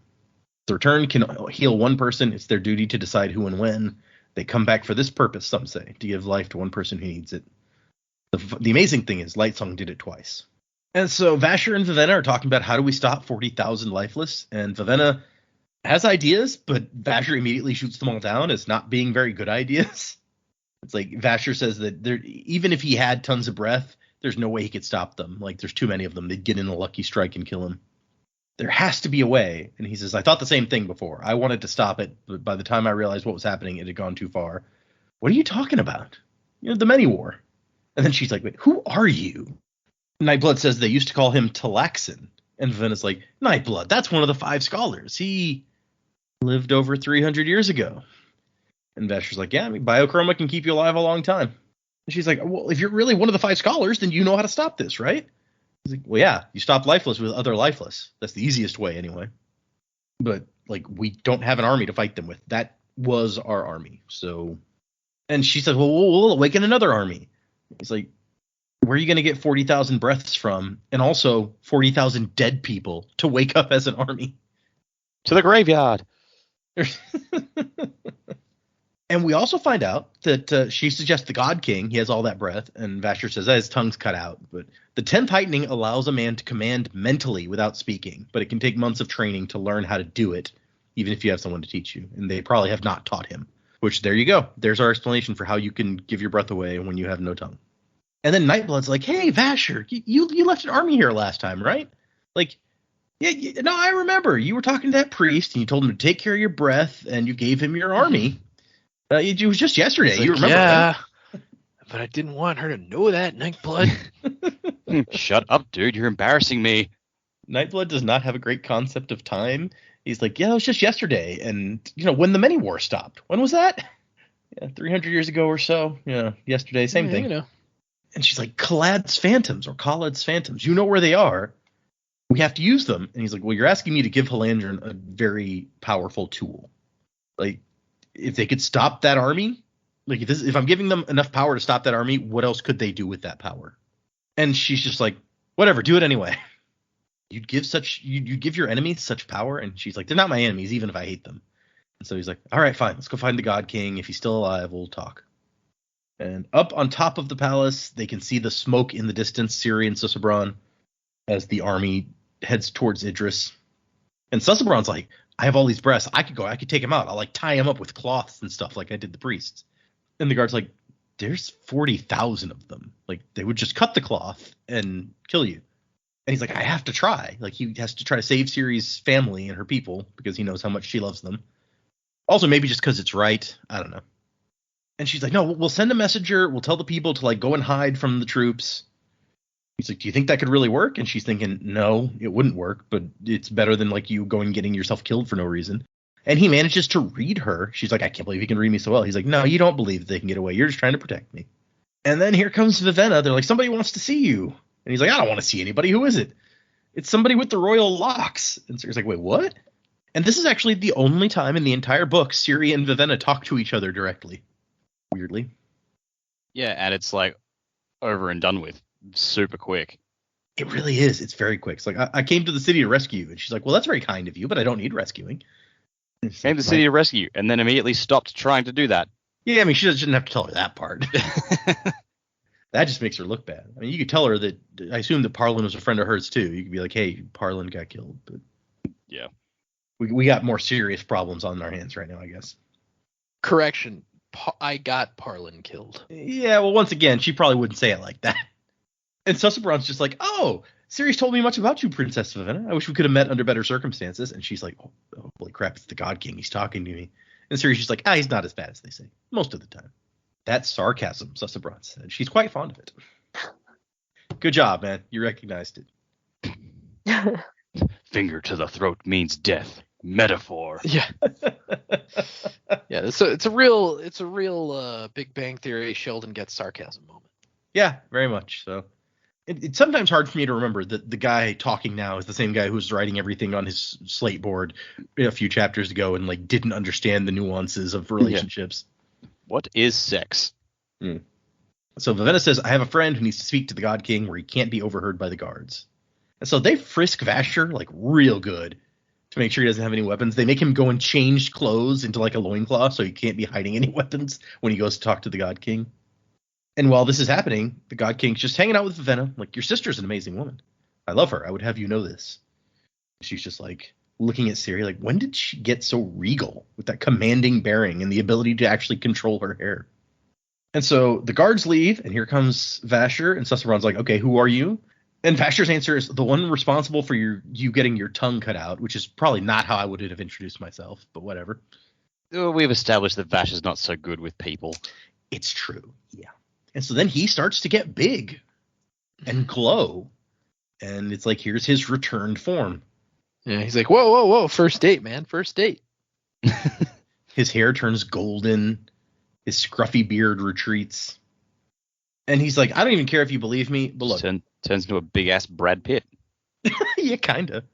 The return can heal one person. It's their duty to decide who and when. They come back for this purpose, some say, to give life to one person who needs it. The amazing thing is Lightsong did it twice. And so Vasher and Vivenna are talking about how do we stop 40,000 lifeless, and Vivenna has ideas, but Vasher immediately shoots them all down as not being very good ideas. It's like Vasher says that even if he had tons of breath, there's no way he could stop them. Like, there's too many of them. They'd get in a lucky strike and kill him. There has to be a way. And he says, I thought the same thing before. I wanted to stop it, but by the time I realized what was happening, it had gone too far. What are you talking about? The many war. And then she's like, wait, who are you? Nightblood says they used to call him Talaxin. And Vivenna's like, Nightblood, that's one of the 5 scholars. He lived over 300 years ago. And Vasher's like, yeah, I mean, Biochroma can keep you alive a long time. And she's like, well, if you're really one of the 5 scholars, then you know how to stop this, right? He's like, well, yeah, you stop lifeless with other lifeless. That's the easiest way anyway. But, like, we don't have an army to fight them with. That was our army. So, and she said, well, we'll awaken another army. He's like, where are you going to get 40,000 breaths from? And also 40,000 dead people to wake up as an army? To the graveyard. And we also find out that she suggests the God King. He has all that breath. And Vasher says that his tongue's cut out. But the 10th heightening allows a man to command mentally without speaking. But it can take months of training to learn how to do it, even if you have someone to teach you. And they probably have not taught him. Which, there you go. There's our explanation for how you can give your breath away when you have no tongue. And then Nightblood's like, hey, Vasher, you left an army here last time, right? Like, yeah, no, I remember. You were talking to that priest, and you told him to take care of your breath, and you gave him your army. It was just yesterday. Like, you remember? Yeah, but I didn't want her to know that, Nightblood. Shut up, dude. You're embarrassing me. Nightblood does not have a great concept of time. He's like, yeah, it was just yesterday. And, when the many war stopped. When was that? Yeah, 300 years ago or so. Yeah, yesterday, same thing. And she's like, Khalad's phantoms or Khalad's phantoms. You know where they are. We have to use them. And he's like, well, you're asking me to give Halandrin a very powerful tool. Like, if they could stop that army, like if I'm giving them enough power to stop that army, what else could they do with that power? And she's just like, whatever, do it anyway. You'd give your enemies such power. And she's like, they're not my enemies, even if I hate them. And so he's like, all right, fine, let's go find the God King. If he's still alive, we'll talk. And up on top of the palace, they can see the smoke in the distance, Ciri and Susebron, as the army heads towards Idris. And Susebron's like, I have all these breaths. I could take him out. I'll tie him up with cloths and stuff like I did the priests. And the guard's like, there's 40,000 of them. Like, they would just cut the cloth and kill you. And he's like, I have to try. Like, he has to try to save Ciri's family and her people because he knows how much she loves them. Also, maybe just because it's right. I don't know. And she's like, no, we'll send a messenger. We'll tell the people to go and hide from the troops. He's like, do you think that could really work? And she's thinking, no, it wouldn't work, but it's better than you going and getting yourself killed for no reason. And he manages to read her. She's like, I can't believe he can read me so well. He's like, no, you don't believe they can get away. You're just trying to protect me. And then here comes Vivenna. They're like, somebody wants to see you. And he's like, I don't want to see anybody. Who is it? It's somebody with the royal locks. And Ciri's like, wait, what? And this is actually the only time in the entire book Ciri and Vivenna talk to each other directly. Weirdly. Yeah, and it's over and done with super quick. It really is. It's very quick. It's like, I came to the city to rescue you. And she's like, well, that's very kind of you, but I don't need rescuing. Came to the city to rescue you, and then immediately stopped trying to do that. Yeah, I mean, she shouldn't have to tell her that part. That just makes her look bad. I mean, you could tell her that, I assume that Parlin was a friend of hers too. You could be like, hey, Parlin got killed. But yeah. We got more serious problems on our hands right now, I guess. Correction. I got Parlin killed. Yeah, well, once again, she probably wouldn't say it like that. And Susebron's just like, oh, Ciri's told me much about you, Princess Vivenna. I wish we could have met under better circumstances. And she's like, oh, holy crap, it's the God King. He's talking to me. And Ciri's just like, he's not as bad as they say. Most of the time. That's sarcasm, Susebron said. She's quite fond of it. Good job, man. You recognized it. Finger to the throat means death. Metaphor. Yeah. Yeah, so it's a real Big Bang Theory Sheldon gets sarcasm moment. Yeah, very much so. It's sometimes hard for me to remember that the guy talking now is the same guy who was writing everything on his slate board a few chapters ago and like didn't understand the nuances of relationships. What is sex? So Vivenna says, I have a friend who needs to speak to the God King where he can't be overheard by the guards. And so they frisk Vasher like real good to make sure he doesn't have any weapons. They make him go and change clothes into like a loincloth so he can't be hiding any weapons when he goes to talk to the God King. And while this is happening, the God King's just hanging out with Vivenna. Like, your sister's an amazing woman. I love her. I would have you know this. She's just like looking at Ciri like, when did she get so regal with that commanding bearing and the ability to actually control her hair? And so the guards leave, and here comes Vasher, and Susurron's like, okay, who are you? And Vasher's answer is the one responsible for you getting your tongue cut out, which is probably not how I would have introduced myself, but whatever. We've established that Vasher's not so good with people. It's true, yeah. And so then he starts to get big and glow, and it's like, here's his returned form. Yeah, he's like, whoa, first date, man, first date. His hair turns golden. His scruffy beard retreats. And he's like, I don't even care if you believe me, but look. Turns into a big-ass Brad Pitt. Yeah, kind of.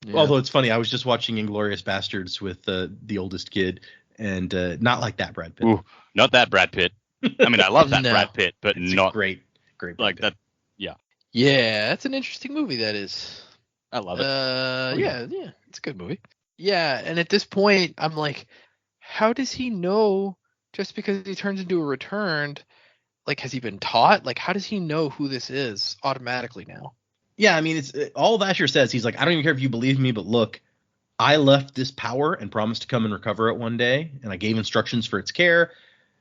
Yeah. Although it's funny, I was just watching Inglourious Bastards with the oldest kid, and not like that Brad Pitt. Ooh, not that Brad Pitt. I mean, I love that Brad Pitt, but it's not great like that. Yeah. Yeah, that's an interesting movie, that is. I love it. Yeah, it's a good movie. Yeah, and at this point, I'm like, how does he know just because he turns into a returned? Like, has he been taught? Like, how does he know who this is automatically now? Yeah, I mean, it's all Vasher says. He's like, I don't even care if you believe me, but look, I left this power and promised to come and recover it one day, and I gave instructions for its care,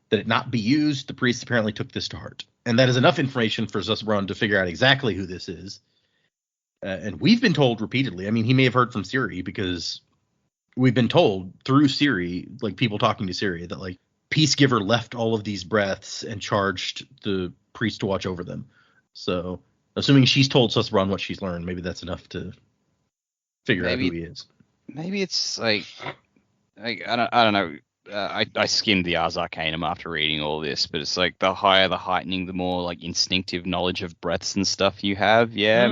that it not be used. The priests apparently took this to heart. And that is enough information for Susurron to figure out exactly who this is. And we've been told repeatedly, I mean, he may have heard from Ciri, because we've been told through Ciri, like people talking to Ciri, that like Peacegiver left all of these breaths and charged the priest to watch over them. So assuming she's told Susurron what she's learned, maybe that's enough to figure out who he is. Maybe it's like I don't know. I skimmed the Ars Arcanum after reading all this, but it's like the higher the heightening, the more like instinctive knowledge of breaths and stuff you have. Yeah,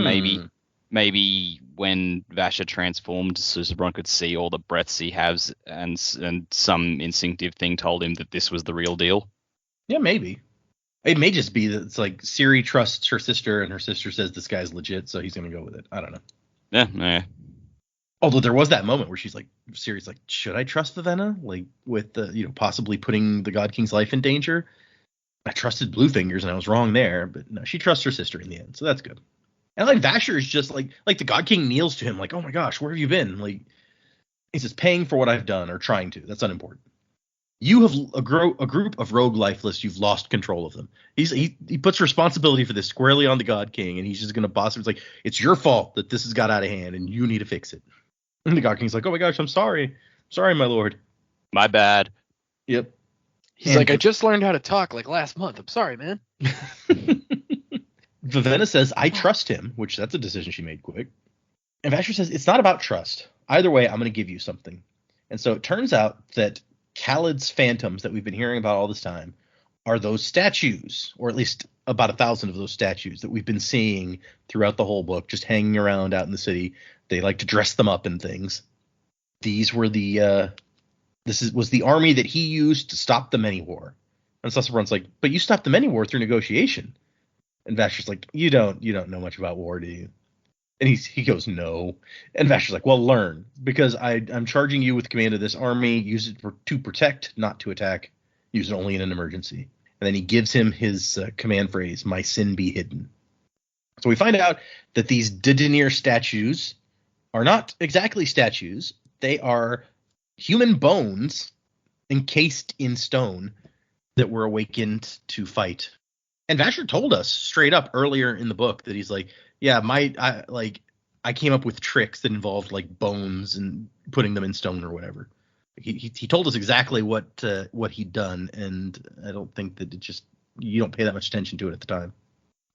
maybe when Vasher transformed, Susurron could see all the breaths he has, and some instinctive thing told him that this was the real deal. Yeah, maybe. It may just be that it's like Ciri trusts her sister, and her sister says this guy's legit, so he's going to go with it. I don't know. Yeah. Although there was that moment where she's like, Ciri's like, should I trust Vivenna? Like, with the, possibly putting the God King's life in danger? I trusted Bluefingers, and I was wrong there, but no, she trusts her sister in the end, so that's good. And like Vasher is just like the God King kneels to him, like, oh my gosh, where have you been? Like, he says, paying for what I've done, or trying to. That's unimportant. You have a group of rogue lifeless. You've lost control of them. He puts responsibility for this squarely on the God King, and he's just going to boss him. It's like, it's your fault that this has got out of hand, and you need to fix it. And the God King's like, oh my gosh, I'm sorry. Sorry, my lord. My bad. Yep. He's like, I just learned how to talk like last month. I'm sorry, man. Vivenna says, I trust him, which that's a decision she made quick. And Vasher says, it's not about trust. Either way, I'm going to give you something. And so it turns out that Khaled's phantoms that we've been hearing about all this time are those statues, or at least about 1,000 of those statues that we've been seeing throughout the whole book, just hanging around out in the city. They like to dress them up in things. These were was the army that he used to stop the Many War. And Susurron's like, but you stopped the Many War through negotiation. And Vasher's like, you don't know much about war, do you? And he goes, no. And Vasher's like, well, learn, because I'm charging you with command of this army. Use it to protect, not to attack. Use it only in an emergency. And then he gives him his command phrase, my sin be hidden. So we find out that these Dedenier statues are not exactly statues. They are human bones encased in stone that were awakened to fight. And Vasher told us straight up earlier in the book that he's like, yeah, I came up with tricks that involved like bones and putting them in stone or whatever. He told us exactly what he'd done, and I don't think that you don't pay that much attention to it at the time.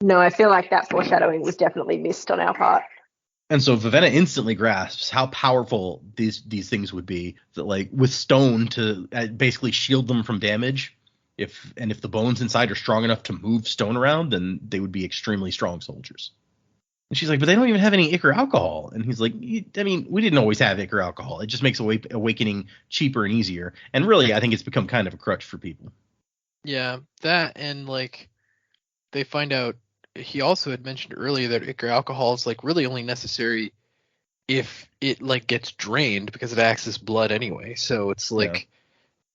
No, I feel like that foreshadowing was definitely missed on our part. And so Vivenna instantly grasps how powerful these things would be, that like with stone to basically shield them from damage. If the bones inside are strong enough to move stone around, then they would be extremely strong soldiers. And she's like, but they don't even have any ichor alcohol. And he's like, I mean, we didn't always have ichor alcohol. It just makes awakening cheaper and easier. And really, I think it's become kind of a crutch for people. Yeah, that, and like they find out, he also had mentioned earlier that ichor alcohol is like really only necessary if it like gets drained, because it acts as blood anyway. So it's like,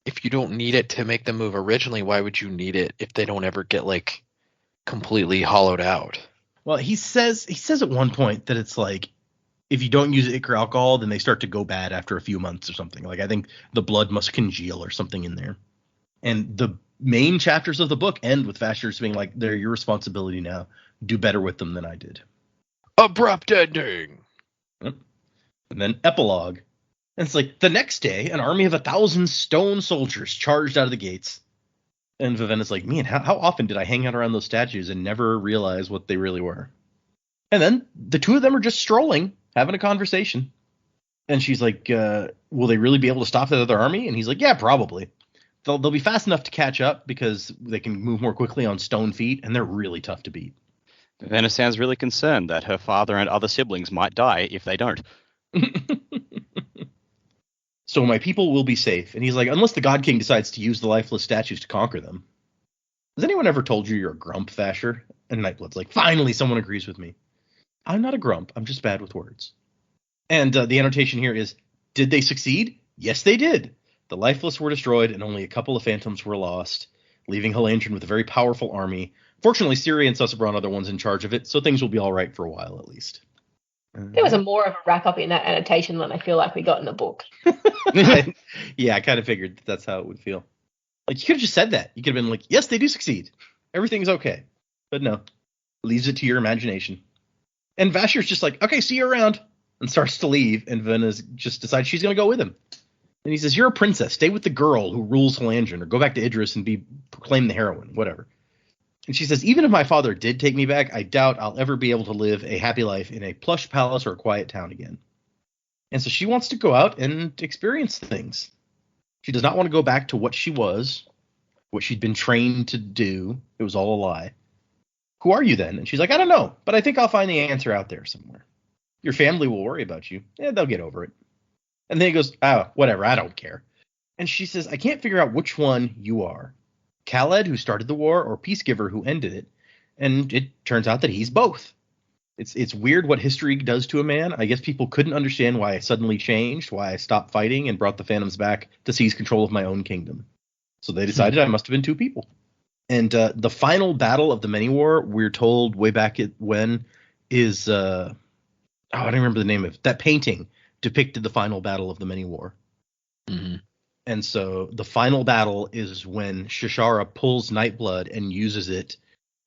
if you don't need it to make them move originally, why would you need it if they don't ever get like completely hollowed out? Well, he says at one point that it's like, if you don't use ichor alcohol, then they start to go bad after a few months or something. Like, I think the blood must congeal or something in there. And the main chapters of the book end with Vasher being like, they're your responsibility now. Do better with them than I did. Abrupt ending. Yep. And then epilogue. And it's like, the next day, an army of 1,000 stone soldiers charged out of the gates. And Vivenna's like, man, how often did I hang out around those statues and never realize what they really were? And then the two of them are just strolling, having a conversation. And she's like, will they really be able to stop that other army? And he's like, yeah, probably. They'll be fast enough to catch up because they can move more quickly on stone feet, and they're really tough to beat. Vivenna sounds really concerned that her father and other siblings might die if they don't. So my people will be safe. And he's like, unless the God King decides to use the lifeless statues to conquer them. Has anyone ever told you you're a grump, Vasher? And Nightblood's like, finally, someone agrees with me. I'm not a grump. I'm just bad with words. And the annotation here is, did they succeed? Yes, they did. The lifeless were destroyed, and only a couple of phantoms were lost, leaving Halandrin with a very powerful army. Fortunately, Ciri and Susebron are the ones in charge of it, so things will be all right for a while at least. There was more of a wrap-up in that annotation than I feel like we got in the book. Yeah, I kind of figured that's how it would feel. Like, you could have just said that. You could have been like, yes, they do succeed. Everything's okay. But no. Leaves it to your imagination. And Vasher's just like, okay, see you around. And starts to leave. And Vivenna just decides she's going to go with him. And he says, you're a princess. Stay with the girl who rules Halandrin. Or go back to Idris and proclaim the heroine. Whatever. And she says, even if my father did take me back, I doubt I'll ever be able to live a happy life in a plush palace or a quiet town again. And so she wants to go out and experience things. She does not want to go back to what she was, what she'd been trained to do. It was all a lie. Who are you then? And she's like, I don't know, but I think I'll find the answer out there somewhere. Your family will worry about you. Yeah, they'll get over it. And then he goes, oh, whatever, I don't care. And she says, I can't figure out which one you are. Khaled, who started the war, or Peacegiver, who ended it. And it turns out that he's both. It's weird what history does to a man. I guess people couldn't understand why I suddenly changed, why I stopped fighting and brought the Phantoms back to seize control of my own kingdom. So they decided I must have been two people. And the final battle of the Many War, we're told way back when, is I don't remember the name of it. That painting depicted the final battle of the Many War. Mm-hmm. And so the final battle is when Shishara pulls Nightblood and uses it.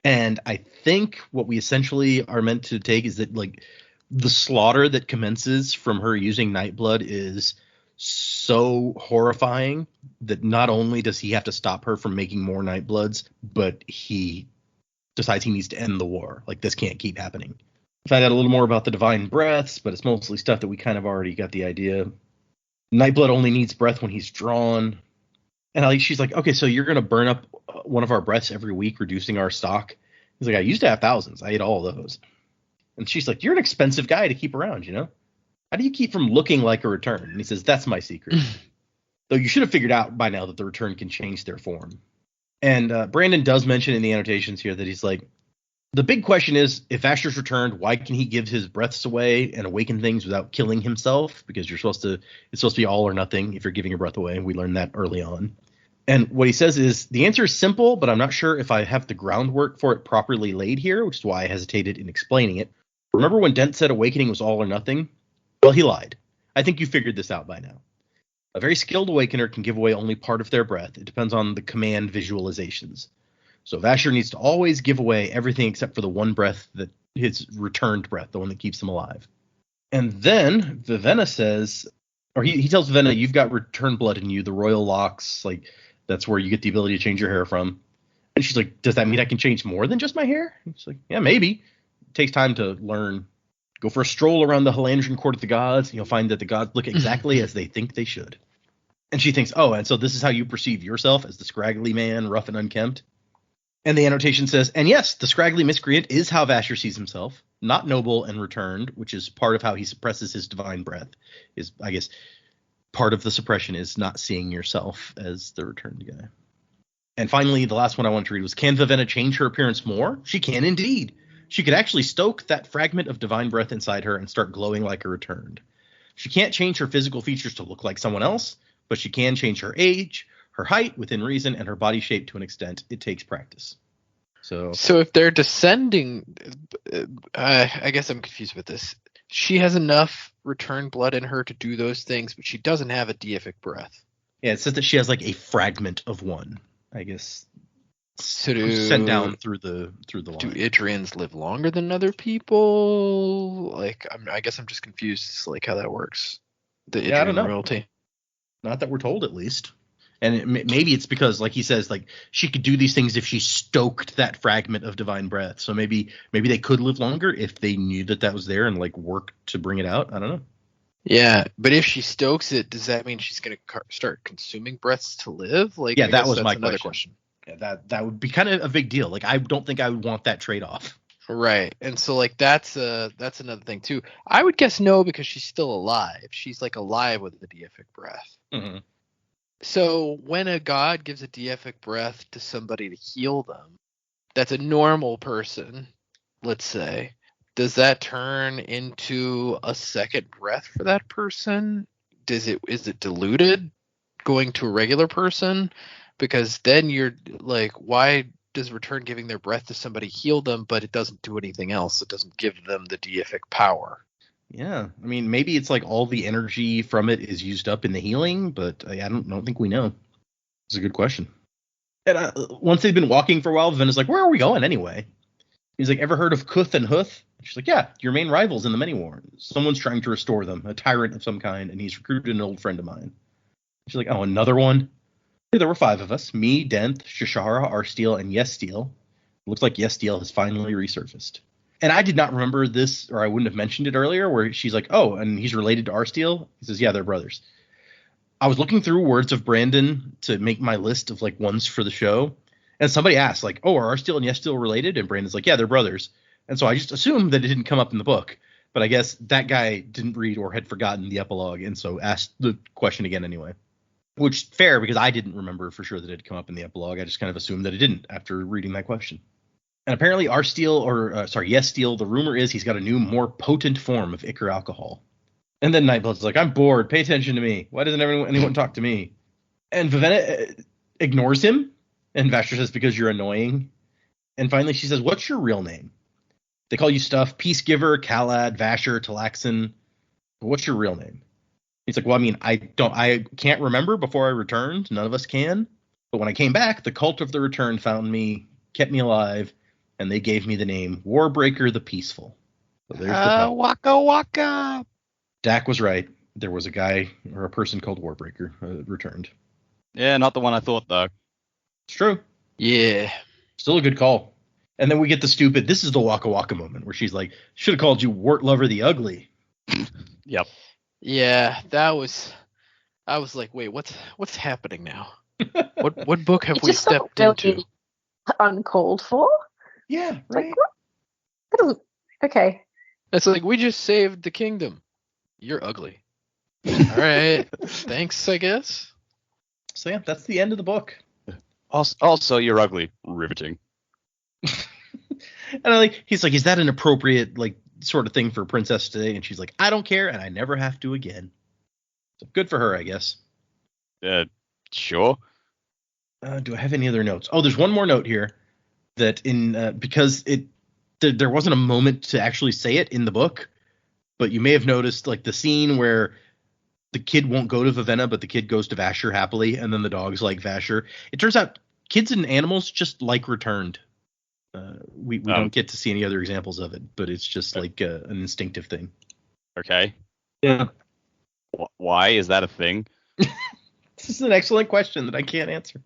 And I think what we essentially are meant to take is that, like, the slaughter that commences from her using Nightblood is so horrifying that not only does he have to stop her from making more Nightbloods, but he decides he needs to end the war. Like, this can't keep happening. I find out a little more about the divine breaths, but it's mostly stuff that we kind of already got the idea. Nightblood only needs breath when he's drawn. And she's like, okay, so you're going to burn up one of our breaths every week, reducing our stock. He's like, I used to have thousands. I ate all those. And she's like, you're an expensive guy to keep around, you know? How do you keep from looking like a return? And he says, that's my secret. Though you should have figured out by now that the return can change their form. And Brandon does mention in the annotations here that he's like, the big question is, if Asher's returned, why can he give his breaths away and awaken things without killing himself? Because it's supposed to be all or nothing if you're giving your breath away. We learned that early on. And what he says is, the answer is simple, but I'm not sure if I have the groundwork for it properly laid here, which is why I hesitated in explaining it. Remember when Dent said awakening was all or nothing? Well, he lied. I think you figured this out by now. A very skilled awakener can give away only part of their breath. It depends on the command visualizations. So Vasher needs to always give away everything except for the one breath, that his returned breath, the one that keeps him alive. And then Vivenna says, or he tells Vivenna, you've got return blood in you, the royal locks, like that's where you get the ability to change your hair from. And she's like, does that mean I can change more than just my hair? And she's like, yeah, maybe. It takes time to learn. Go for a stroll around the Halandrian court of the gods, and you'll find that the gods look exactly as they think they should. And she thinks, oh, and so this is how you perceive yourself, as the scraggly man, rough and unkempt. And the annotation says, and yes, the scraggly miscreant is how Vasher sees himself, not noble and returned, which is part of how he suppresses his divine breath. Is, I guess, part of the suppression is not seeing yourself as the returned guy. And finally, the last one I wanted to read was, can Vivenna change her appearance more? She can indeed. She could actually stoke that fragment of divine breath inside her and start glowing like a returned. She can't change her physical features to look like someone else, but she can change her age, her height within reason, and her body shape to an extent. It takes practice. So if they're descending, I guess I'm confused with this. She has enough return blood in her to do those things, but she doesn't have a deific breath. Yeah, it says that she has like a fragment of one, I guess. So sent down through the line. Do Idrians live longer than other people? Like, I guess I'm just confused as to, like, how that works. The Idrian I don't know. royalty. Not that we're told, at least. And maybe it's because, like he says, like she could do these things if she stoked that fragment of divine breath. So maybe they could live longer if they knew that was there and like worked to bring it out. I don't know. Yeah, but if she stokes it, does that mean she's going to start consuming breaths to live? Like, yeah, that was my another question. Yeah, that would be kind of a big deal. Like, I don't think I would want that trade-off. Right, and so like that's another thing too. I would guess no, because she's still alive. She's like alive with the deific breath. Mm-hmm. So when a god gives a deific breath to somebody to heal them, that's a normal person, let's say. Does that turn into a second breath for that person? Is it diluted going to a regular person? Because then you're like, why does return giving their breath to somebody heal them, but it doesn't do anything else? It doesn't give them the deific power. Yeah, I mean, maybe it's like all the energy from it is used up in the healing, but I don't think we know. It's a good question. And once they've been walking for a while, Vivenna's like, where are we going anyway? He's like, ever heard of Kuth and Huth? She's like, yeah, your main rivals in the Many War. Someone's trying to restore them, a tyrant of some kind, and he's recruited an old friend of mine. She's like, oh, another one? There were 5 of us, me, Denth, Shishara, Arsteel, and Yestiel. Looks like Yestiel has finally resurfaced. And I did not remember this, or I wouldn't have mentioned it earlier, where she's like, oh, and he's related to Arsteel? He says, yeah, they're brothers. I was looking through Words of Brandon to make my list of, like, ones for the show, and somebody asked, like, oh, are Arsteel and Yestiel related? And Brandon's like, yeah, they're brothers. And so I just assumed that it didn't come up in the book. But I guess that guy didn't read or had forgotten the epilogue, and so asked the question again anyway. Which, fair, because I didn't remember for sure that it had come up in the epilogue. I just kind of assumed that it didn't after reading that question. And apparently Yestiel, the rumor is he's got a new, more potent form of Ichor alcohol. And then Nightblood's like, I'm bored. Pay attention to me. Why doesn't anyone talk to me? And Vivenna ignores him. And Vasher says, because you're annoying. And finally she says, what's your real name? They call you stuff, Peacegiver, Kalad, Vasher, Talaxin. But what's your real name? He's like, well, I mean, I can't remember before I returned. None of us can. But when I came back, the cult of the return found me, kept me alive, and they gave me the name Warbreaker the Peaceful. So there's the Waka Waka. Dak was right. There was a guy or a person called Warbreaker returned. Yeah, not the one I thought, though. It's true. Yeah. Still a good call. And then we get the stupid, this is the Waka Waka moment where she's like, should have called you Wart Lover the Ugly. Yep. Yeah, I was like, wait, what's happening now? What book have we stepped into? Uncalled for? Yeah, right. Like, what? Okay. It's like, we just saved the kingdom. You're ugly. All right. Thanks, I guess. So yeah, that's the end of the book. Also, you're ugly. Riveting. And he's like, is that an appropriate sort of thing for a princess today? And she's like, I don't care, and I never have to again. So good for her, I guess. Sure. Do I have any other notes? Oh, there's one more note here that because there wasn't a moment to actually say it in the book, but you may have noticed the scene where the kid won't go to Vivenna, but the kid goes to Vasher happily, and then the dog's like Vasher. It turns out kids and animals just like returned. We don't get to see any other examples of it, but it's just like an instinctive thing. Okay. Yeah. Why is that a thing? This is an excellent question that I can't answer.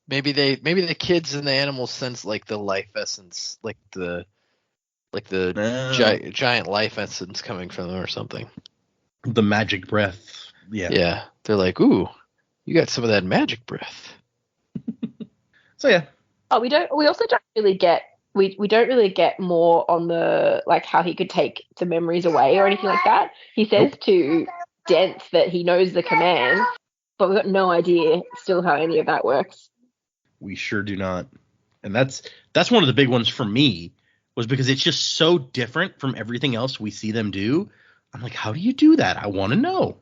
Maybe the kids and the animals sense the life essence, the giant life essence coming from them or something. The magic breath. Yeah. They're like, ooh, you got some of that magic breath. So yeah. Oh, we also don't really get we don't really get more on the like how he could take the memories away or anything like that. He says to Dents that he knows the command, but we've got no idea still how any of that works. We sure do not. And that's one of the big ones for me, was because it's just so different from everything else we see them do. I'm like, how do you do that? I want to know.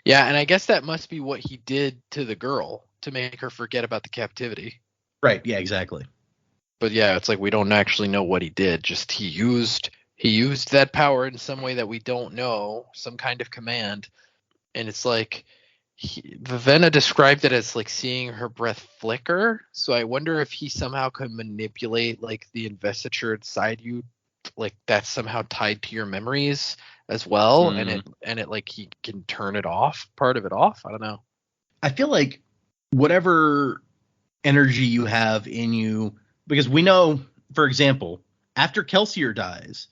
Yeah, and I guess that must be what he did to the girl to make her forget about the captivity. Right, yeah, exactly. But yeah, it's like we don't actually know what he did. Just he used that power in some way that we don't know, some kind of command. And it's like Vivenna described it as like seeing her breath flicker. So I wonder if he somehow could manipulate like the investiture inside you, like that's somehow tied to your memories as well, and it like he can turn it off, part of it off. I don't know. I feel like whatever energy you have in you, because we know, for example, after Kelsier dies,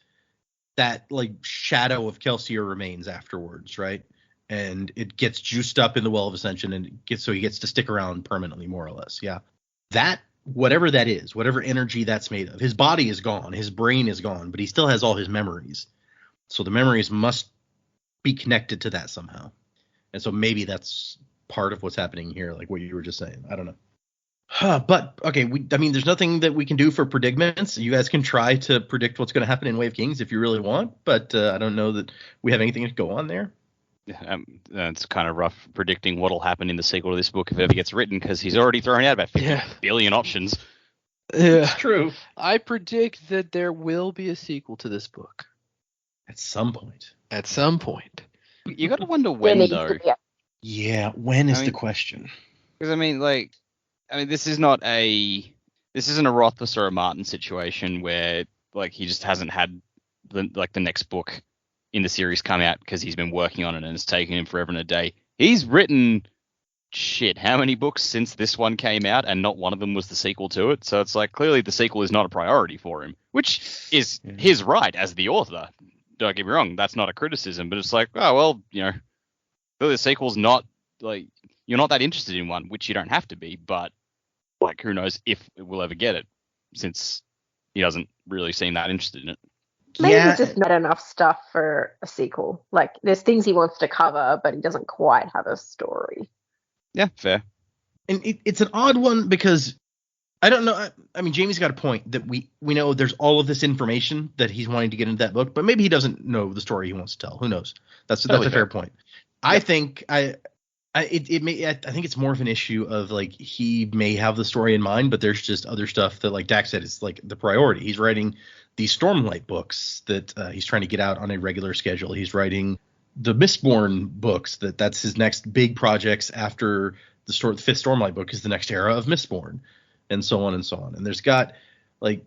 that like shadow of Kelsier remains afterwards, right? And it gets juiced up in the Well of Ascension, and he gets to stick around permanently, more or less. Yeah. That, whatever that is, whatever energy that's made of, his body is gone, his brain is gone, but he still has all his memories. So the memories must be connected to that somehow. And so maybe that's part of what's happening here, like what you were just saying. I don't know. But, okay, there's nothing that we can do for predicaments. You guys can try to predict what's going to happen in Way of Kings if you really want, but I don't know that we have anything to go on there. It's kind of rough predicting what'll happen in the sequel to this book if it ever gets written, because he's already thrown out about 50 billion options. Yeah, it's true. I predict that there will be a sequel to this book. At some point. You got to wonder when, though. Yeah, when is the question? Because this isn't a Rothfuss or a Martin situation where like he just hasn't had the next book in the series come out because he's been working on it and it's taken him forever and a day. He's written how many books since this one came out, and not one of them was the sequel to it. So it's like clearly the sequel is not a priority for him, which is his right as the author. Don't get me wrong, that's not a criticism, but it's like, oh well, clearly the sequel's not like you're not that interested in one, which you don't have to be, but like who knows if we'll ever get it, since he doesn't really seem that interested in it. Maybe there's just not enough stuff for a sequel. Like there's things he wants to cover, but he doesn't quite have a story. Yeah, fair. And it's an odd one because I don't know. I mean, Jamie's got a point that we know there's all of this information that he's wanting to get into that book, but maybe he doesn't know the story he wants to tell. Who knows? That's a fair point. Yeah. I think I think it's more of an issue of like he may have the story in mind, but there's just other stuff that, like Dak said, is like the priority. He's writing these Stormlight books that he's trying to get out on a regular schedule. He's writing the Mistborn books that's his next big projects after the fifth Stormlight book is the next era of Mistborn, and so on and so on. And there's got like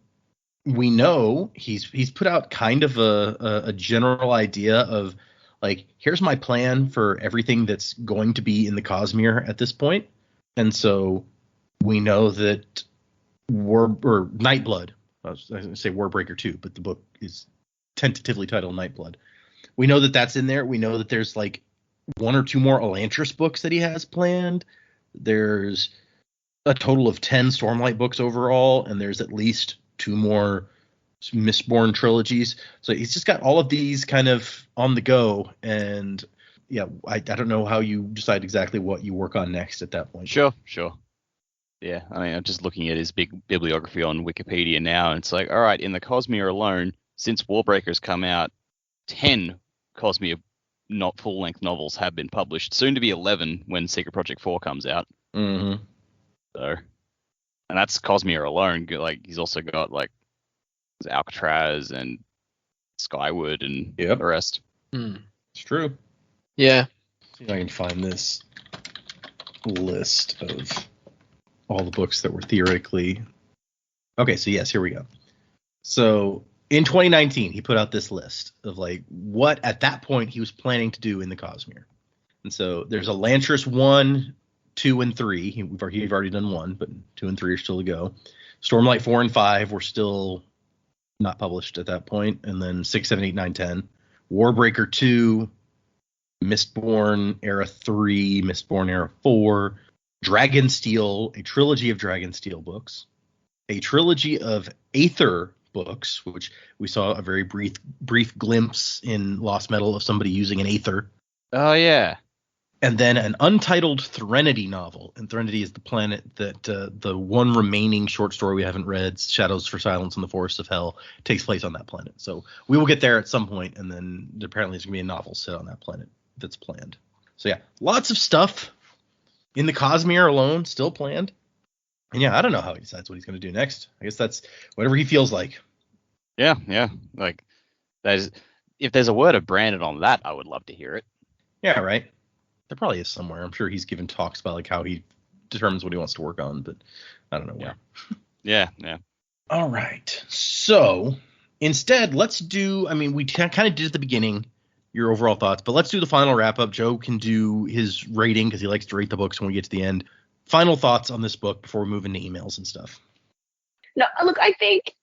we know he's put out kind of a general idea of like, here's my plan for everything that's going to be in the Cosmere at this point. And so we know that Nightblood, I was going to say Warbreaker 2, but the book is tentatively titled Nightblood. We know that that's in there. We know that there's like one or two more Elantris books that he has planned. There's a total of 10 Stormlight books overall, and there's at least 2 more Mistborn trilogies. So he's just got all of these kind of on the go, and yeah, I don't know how you decide exactly what you work on next at that point. Sure. Yeah, I mean, I'm just looking at his big bibliography on Wikipedia now, and it's like, all right, in the Cosmere alone, since Warbreaker's come out, 10 Cosmere not full-length novels have been published, soon to be 11 when Secret Project 4 comes out. Mm-hmm. So, and that's Cosmere alone. Like, he's also got like Alcatraz and Skyward and the rest. It's true. Yeah. See if I can find this list of all the books that were theoretically. Okay, so yes, here we go. So in 2019, he put out this list of like what at that point he was planning to do in the Cosmere. And so there's Elantris 1, 2, and 3. He've already done 1, but 2 and 3 are still to go. Stormlight 4 and 5 were still not published at that point. And then 6, 7, 8, 9, 10. Warbreaker 2, Mistborn Era 3, Mistborn Era 4, Dragonsteel, a trilogy of Dragonsteel books, a trilogy of Aether books, which we saw a very brief glimpse in Lost Metal of somebody using an Aether. Oh, yeah. And then an untitled Threnody novel. And Threnody is the planet that the one remaining short story we haven't read, Shadows for Silence in the Forests of Hell, takes place on that planet. So we will get there at some point, and then apparently there's going to be a novel set on that planet that's planned. So yeah, lots of stuff in the Cosmere alone still planned. And yeah, I don't know how he decides what he's going to do next. I guess that's whatever he feels like. Yeah. Like, if there's a word of Brandon on that, I would love to hear it. Yeah, right. There probably is somewhere. I'm sure he's given talks about like how he determines what he wants to work on, but I don't know where. Yeah. All right. So instead, let's do, we kind of did at the beginning your overall thoughts, but let's do the final wrap up. Joe can do his rating because he likes to rate the books when we get to the end. Final thoughts on this book before we move into emails and stuff. No, look, I think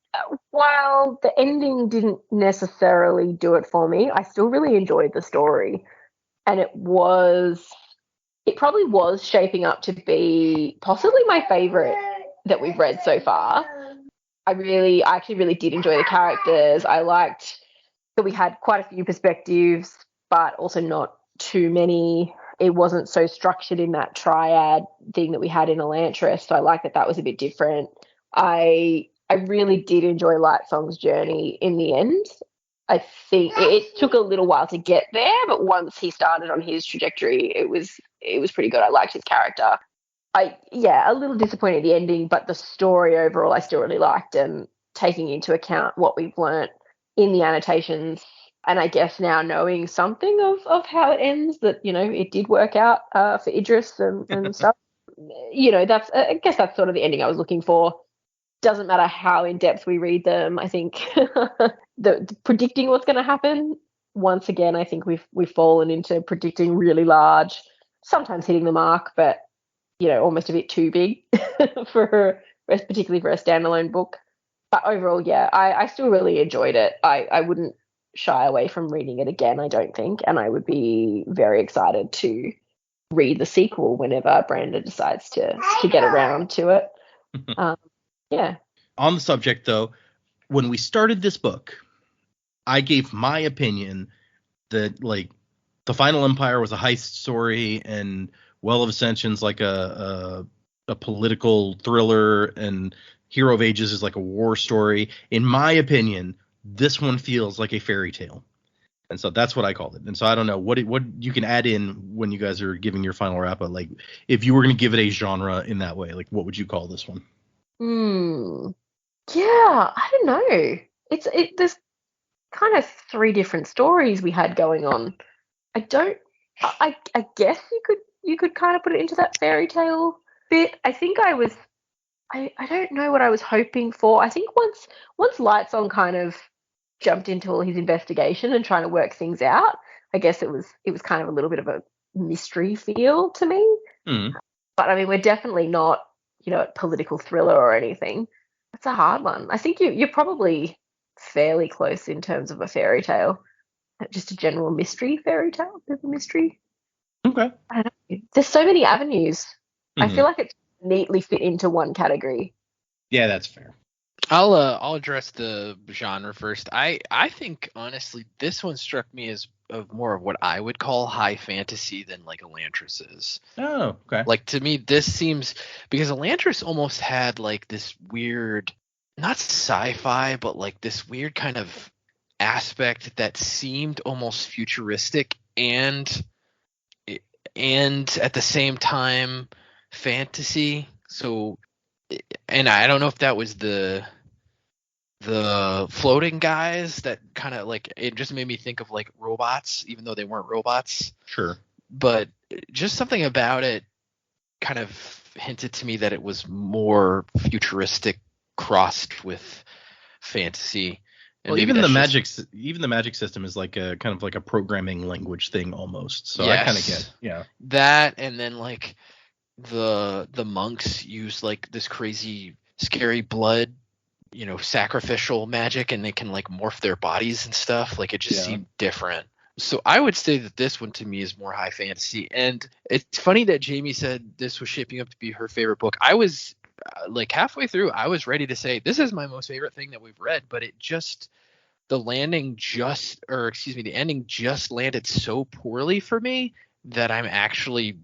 while the ending didn't necessarily do it for me, I still really enjoyed the story. And it probably was shaping up to be possibly my favorite that we've read so far. I actually really did enjoy the characters. I liked that we had quite a few perspectives, but also not too many. It wasn't so structured in that triad thing that we had in Elantris. So I like that was a bit different. I really did enjoy Lightsong's journey in the end. I think it took a little while to get there, but once he started on his trajectory, it was pretty good. I liked his character. A little disappointed at the ending, but the story overall I still really liked, and taking into account what we've learnt in the annotations, and I guess now knowing something of how it ends, that, it did work out for Idris and stuff. I guess that's sort of the ending I was looking for. Doesn't matter how in depth we read them. I think the predicting what's going to happen, once again, I think we've fallen into predicting really large, sometimes hitting the mark, but almost a bit too big particularly for a standalone book. But overall, yeah, I still really enjoyed it. I wouldn't shy away from reading it again, I don't think, and I would be very excited to read the sequel whenever Brandon decides to get around to it. Yeah. On the subject, though, when we started this book, I gave my opinion that, like, the Final Empire was a heist story and Well of Ascension's like a political thriller and Hero of Ages is like a war story. In my opinion, this one feels like a fairy tale. And so that's what I called it. And so I don't know what you can add in when you guys are giving your final wrap up. Like, if you were going to give it a genre in that way, like, what would you call this one? Yeah, I don't know. There's kind of three different stories we had going on. I guess you could kind of put it into that fairy tale bit. I think I don't know what I was hoping for. I think once Lightsong kind of jumped into all his investigation and trying to work things out, I guess it was kind of a little bit of a mystery feel to me. But we're definitely not, a political thriller or anything. It's a hard one. I think you're probably fairly close in terms of a fairy tale. Just a general mystery fairy tale, bit of a mystery. Okay. I don't know. There's so many avenues. I feel like it's neatly fit into one category. Yeah, that's fair. I'll address the genre first. I think honestly this one struck me as of more of what I would call high fantasy than like Elantris is. Oh, okay. Like, to me this seems, because Elantris almost had like this weird, not sci-fi, but like this weird kind of aspect that seemed almost futuristic and at the same time fantasy. So, and I don't know if that was the floating guys that kind of like, it just made me think of like robots, even though they weren't robots. Sure. But just something about it kind of hinted to me that it was more futuristic crossed with fantasy. And well, even the magic system is like a kind of like a programming language thing almost. So yes. I kind of get that, and then like the monks use like this crazy scary blood, sacrificial magic, and they can like morph their bodies and stuff. Like, it just seemed different. So I would say that this one to me is more high fantasy. And it's funny that Jamie said this was shaping up to be her favorite book. I was like halfway through, I was ready to say this is my most favorite thing that we've read, but the ending just landed so poorly for me that I'm actually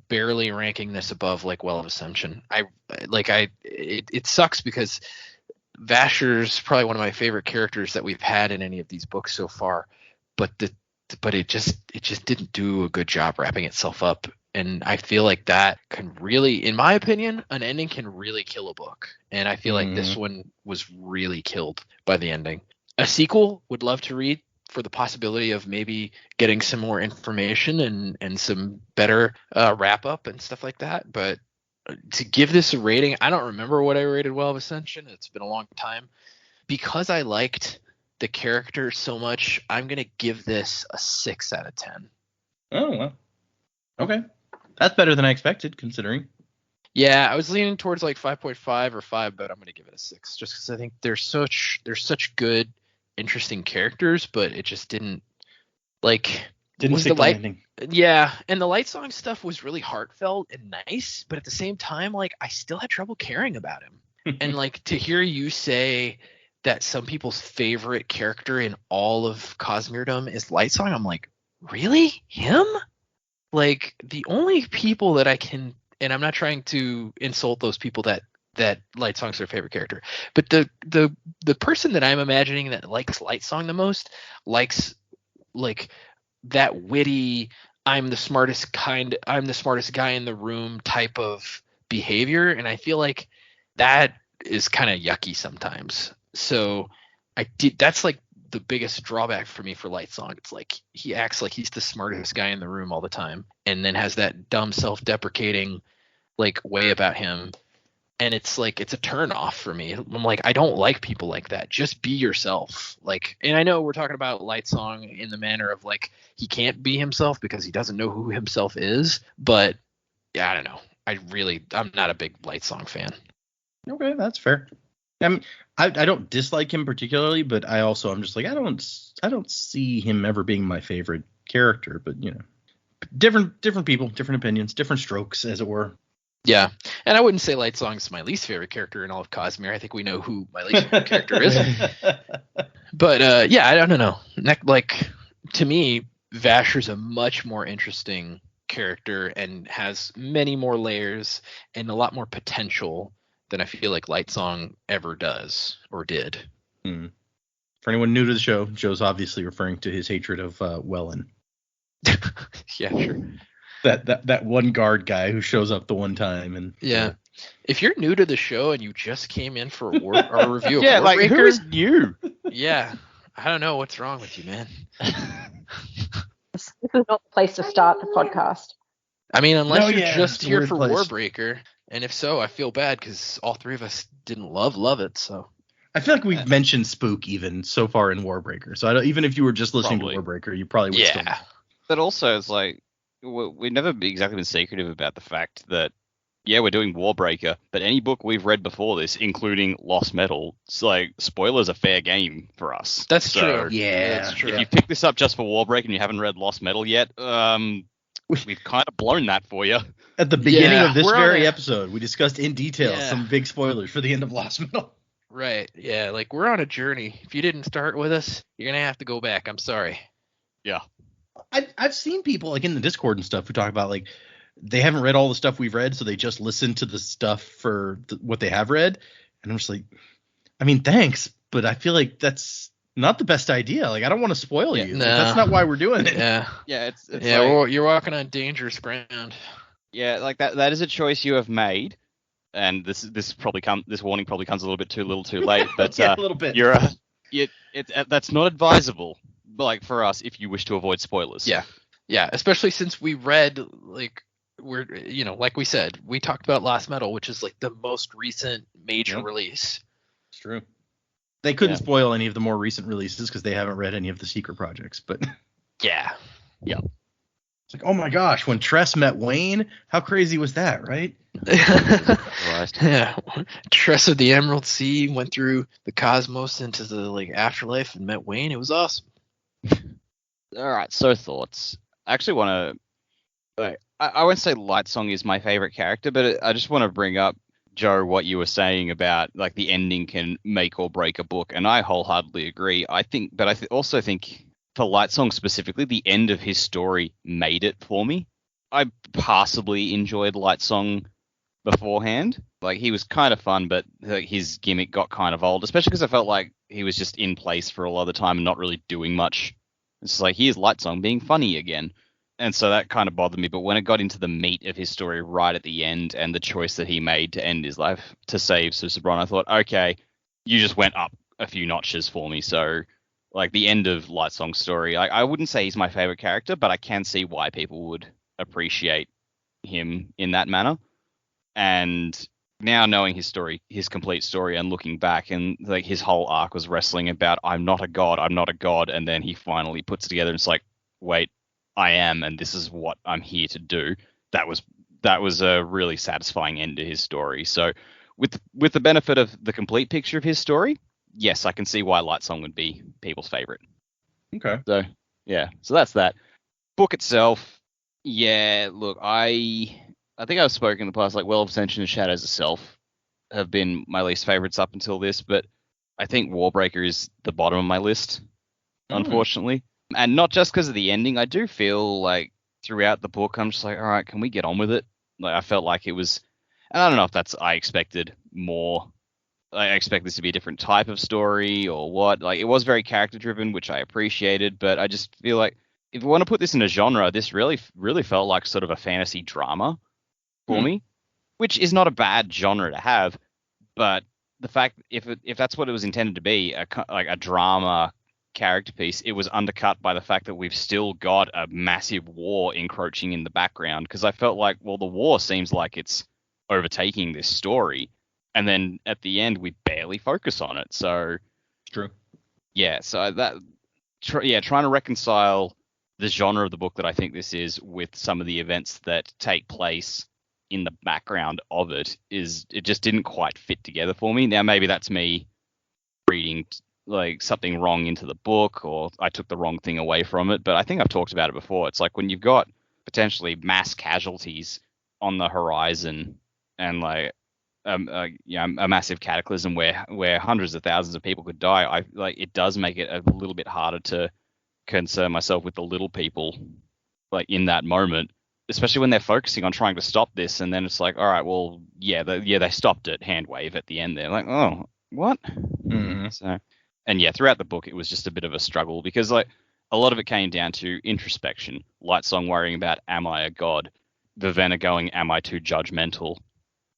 barely ranking this above like Well of Ascension. It sucks because Vasher's probably one of my favorite characters that we've had in any of these books so far, but it just didn't do a good job wrapping itself up. And I feel like that can really, in my opinion, an ending can really kill a book. And I feel like this one was really killed by the ending. A sequel would love to read for the possibility of maybe getting some more information and some better wrap up and stuff like that. But to give this a rating, I don't remember what I rated Well of Ascension. It's been a long time. Because I liked the character so much, I'm going to give this a 6 out of 10. Oh, well. Okay. That's better than I expected, considering. Yeah, I was leaning towards like 5.5 or 5, but I'm going to give it a 6 just because I think they're such good, interesting characters, but it just didn't stick the landing. Yeah, and the Light Song stuff was really heartfelt and nice, but at the same time, like I still had trouble caring about him. And like to hear you say that some people's favorite character in all of Cosmeredom is Light Song, I'm like, really? Him? Like the only people that I can, and I'm not trying to insult those people that Light Song's their favorite character, but the person that I'm imagining that likes Light Song the most likes like that witty, I'm the smartest guy in the room type of behavior, and I feel like that is kind of yucky sometimes. So that's like the biggest drawback for me for Light Song. It's like he acts like he's the smartest guy in the room all the time, and then has that dumb self-deprecating like way about him. And it's like, it's a turn off for me. I'm like, I don't like people like that. Just be yourself. Like, and I know we're talking about Light Song in the manner of like, he can't be himself because he doesn't know who himself is. But yeah, I don't know. I'm not a big Light Song fan. Okay, that's fair. I mean, I don't dislike him particularly, but I'm just like, I don't see him ever being my favorite character. But you know, different people, different opinions, different strokes, as it were. Yeah, and I wouldn't say Light Song's my least favorite character in all of Cosmere. I think we know who my least favorite character is. But yeah, I don't know. Like to me, Vasher's a much more interesting character and has many more layers and a lot more potential than I feel like Light Song ever does or did. For anyone new to the show, Joe's obviously referring to his hatred of Wellen. Yeah, sure. That one guard guy who shows up the one time and yeah. If you're new to the show and you just came in for a review of yeah, Warbreaker, like who is new? Yeah, I don't know what's wrong with you, man. This is not the place to start the podcast. I mean, unless you're just here for place. Warbreaker, and if so, I feel bad because all three of us didn't love it. So I feel like we've mentioned Spook even so far in Warbreaker. So even if you were just listening to Warbreaker, you probably would still know. But also, it's like we've never exactly been secretive about the fact that, yeah, we're doing Warbreaker, but any book we've read before this, including Lost Metal, it's like, spoilers are fair game for us. That's true. Yeah. That's true. If you pick this up just for Warbreaker and you haven't read Lost Metal yet, we've kind of blown that for you. At the beginning of this very episode, we discussed in detail some big spoilers for the end of Lost Metal. Right. Yeah, like we're on a journey. If you didn't start with us, you're going to have to go back. I'm sorry. Yeah. I've seen people like in the Discord and stuff who talk about like they haven't read all the stuff we've read, so they just listen to the stuff for what they have read. And I'm just like, I mean, thanks, but I feel like that's not the best idea. Like, I don't want to spoil you. No. Like, that's not why we're doing it. Yeah. Yeah. It's yeah. like, Well, you're walking on dangerous ground. Yeah, like that is a choice you have made. And this warning probably comes a little bit too late, but yeah, a little bit. That's not advisable. Like for us, if you wish to avoid spoilers. Yeah, especially since we read like like we said, we talked about Lost Metal, which is like the most recent major release. It's true. They couldn't spoil any of the more recent releases because they haven't read any of the secret projects, but yeah. It's like, oh my gosh, when Tress met Wayne, how crazy was that, right? Yeah, Tress of the Emerald Sea went through the cosmos into the like afterlife and met Wayne. It was awesome. All right, so thoughts. I actually want to. I won't say Lightsong is my favorite character, but I just want to bring up, Joe, what you were saying about like the ending can make or break a book, and I wholeheartedly agree. I think, but also think for Lightsong specifically, the end of his story made it for me. I passably enjoyed Lightsong beforehand. Like, he was kind of fun, but like, his gimmick got kind of old, especially because I felt like he was just in place for a lot of the time and not really doing much. It's just like, here's Lightsong being funny again. And so that kind of bothered me. But when it got into the meat of his story right at the end and the choice that he made to end his life to save Susebron, I thought, okay, you just went up a few notches for me. So, like, the end of Lightsong's story, I wouldn't say he's my favorite character, but I can see why people would appreciate him in that manner. And now knowing his story, his complete story, and looking back, and like his whole arc was wrestling about, I'm not a god, and then he finally puts it together and it's like, wait, I am, and this is what I'm here to do. That was a really satisfying end to his story. So with the benefit of the complete picture of his story, yes, I can see why Lightsong would be people's favorite. Okay. So yeah, so that's that. Book itself, yeah, look, I think I've spoken in the past, like Well of Ascension and Shadows itself have been my least favorites up until this, but I think Warbreaker is the bottom of my list, unfortunately. And not just because of the ending. I do feel like throughout the book, I'm just like, all right, can we get on with it? Like, I felt like it was, and I don't know if that's, I expected more. I expect this to be a different type of story or what. Like, it was very character driven, which I appreciated, but I just feel like if we want to put this in a genre, this really felt like sort of a fantasy drama for me, which is not a bad genre to have, but the fact if that's what it was intended to be, like a drama character piece, it was undercut by the fact that we've still got a massive war encroaching in the background, because I felt like, well, the war seems like it's overtaking this story, and then at the end we barely focus on it. So True. Yeah, so trying to reconcile the genre of the book that I think this is with some of the events that take place in the background of it just didn't quite fit together for me. Now maybe that's me reading like something wrong into the book, or I took the wrong thing away from it, but I think I've talked about it before. It's like when you've got potentially mass casualties on the horizon and like a massive cataclysm where hundreds of thousands of people could die, it does make it a little bit harder to concern myself with the little people like in that moment, especially when they're focusing on trying to stop this, and then it's like, all right, well, they stopped it, hand wave at the end there, like, oh, what? So, and yeah, throughout the book, it was just a bit of a struggle, because like a lot of it came down to introspection. Lightsong worrying about, am I a god? Vivenna going, am I too judgmental?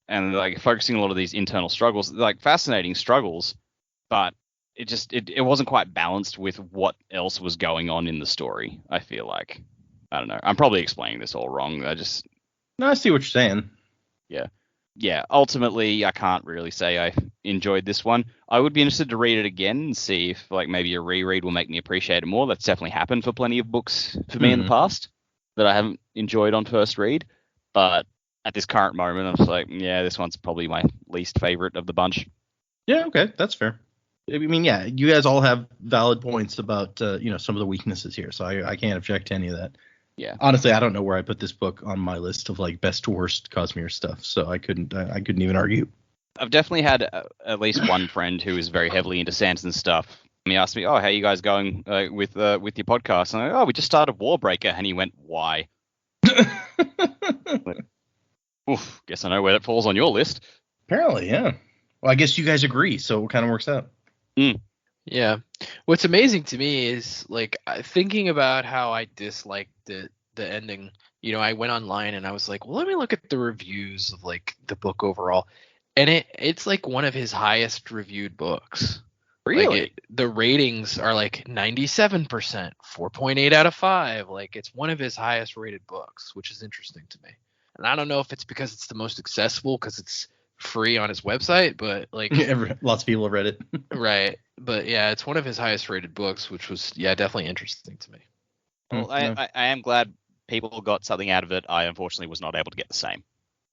And like focusing on a lot of these internal struggles, like fascinating struggles, but it wasn't quite balanced with what else was going on in the story. I feel like, I don't know. I'm probably explaining this all wrong. No, I see what you're saying. Yeah. Ultimately, I can't really say I enjoyed this one. I would be interested to read it again and see if like maybe a reread will make me appreciate it more. That's definitely happened for plenty of books for me in the past that I haven't enjoyed on first read. But at this current moment, I'm just like, yeah, this one's probably my least favorite of the bunch. Yeah, okay, that's fair. I mean, yeah, you guys all have valid points about some of the weaknesses here, so I can't object to any of that. Yeah. Honestly, I don't know where I put this book on my list of like best to worst Cosmere stuff, so I couldn't even argue. I've definitely had at least one friend who is very heavily into Sanderson stuff. He asked me, "Oh, how are you guys going with your podcast?" And I'm like, "Oh, we just started Warbreaker," and he went, "Why?" Like, oof, guess I know where that falls on your list. Apparently, yeah. Well, I guess you guys agree, so it kind of works out. Yeah. What's amazing to me is like thinking about how I disliked the ending. You know, I went online and I was like, well, let me look at the reviews of like the book overall, and it's like one of his highest reviewed books. Really? Like the ratings are like 97%, 4.8 out of 5. Like it's one of his highest rated books, which is interesting to me. And I don't know if it's because it's the most accessible because it's free on his website, but like lots of people have read it. Right. But yeah, it's one of his highest rated books, which was definitely interesting to me. Well, I am glad people got something out of it. I unfortunately was not able to get the same.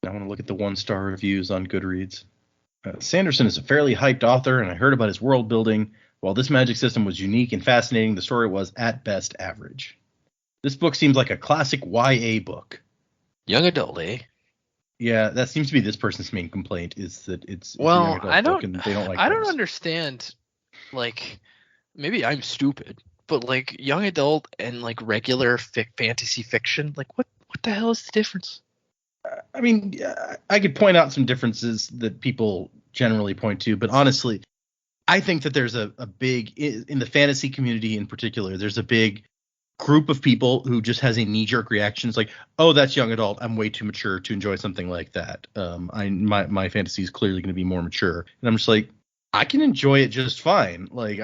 I want to look at the 1-star reviews on Goodreads. Sanderson is a fairly hyped author, and I heard about his world building, While this magic system was unique and fascinating, the story was, at best, average. This book seems like a classic YA book. Young adult, eh? Yeah, that seems to be this person's main complaint, is that it's a Well, young adult book and they don't like I don't those. understand, like, maybe I'm stupid, but like young adult and like regular fantasy fiction, like what the hell is the difference? I mean, I could point out some differences that people generally point to, but honestly, I think that there's a big, in the fantasy community in particular, there's a big group of people who just has a knee-jerk reaction. It's like, oh, that's young adult. I'm way too mature to enjoy something like that. My fantasy is clearly going to be more mature. And I'm just like, I can enjoy it just fine. Like,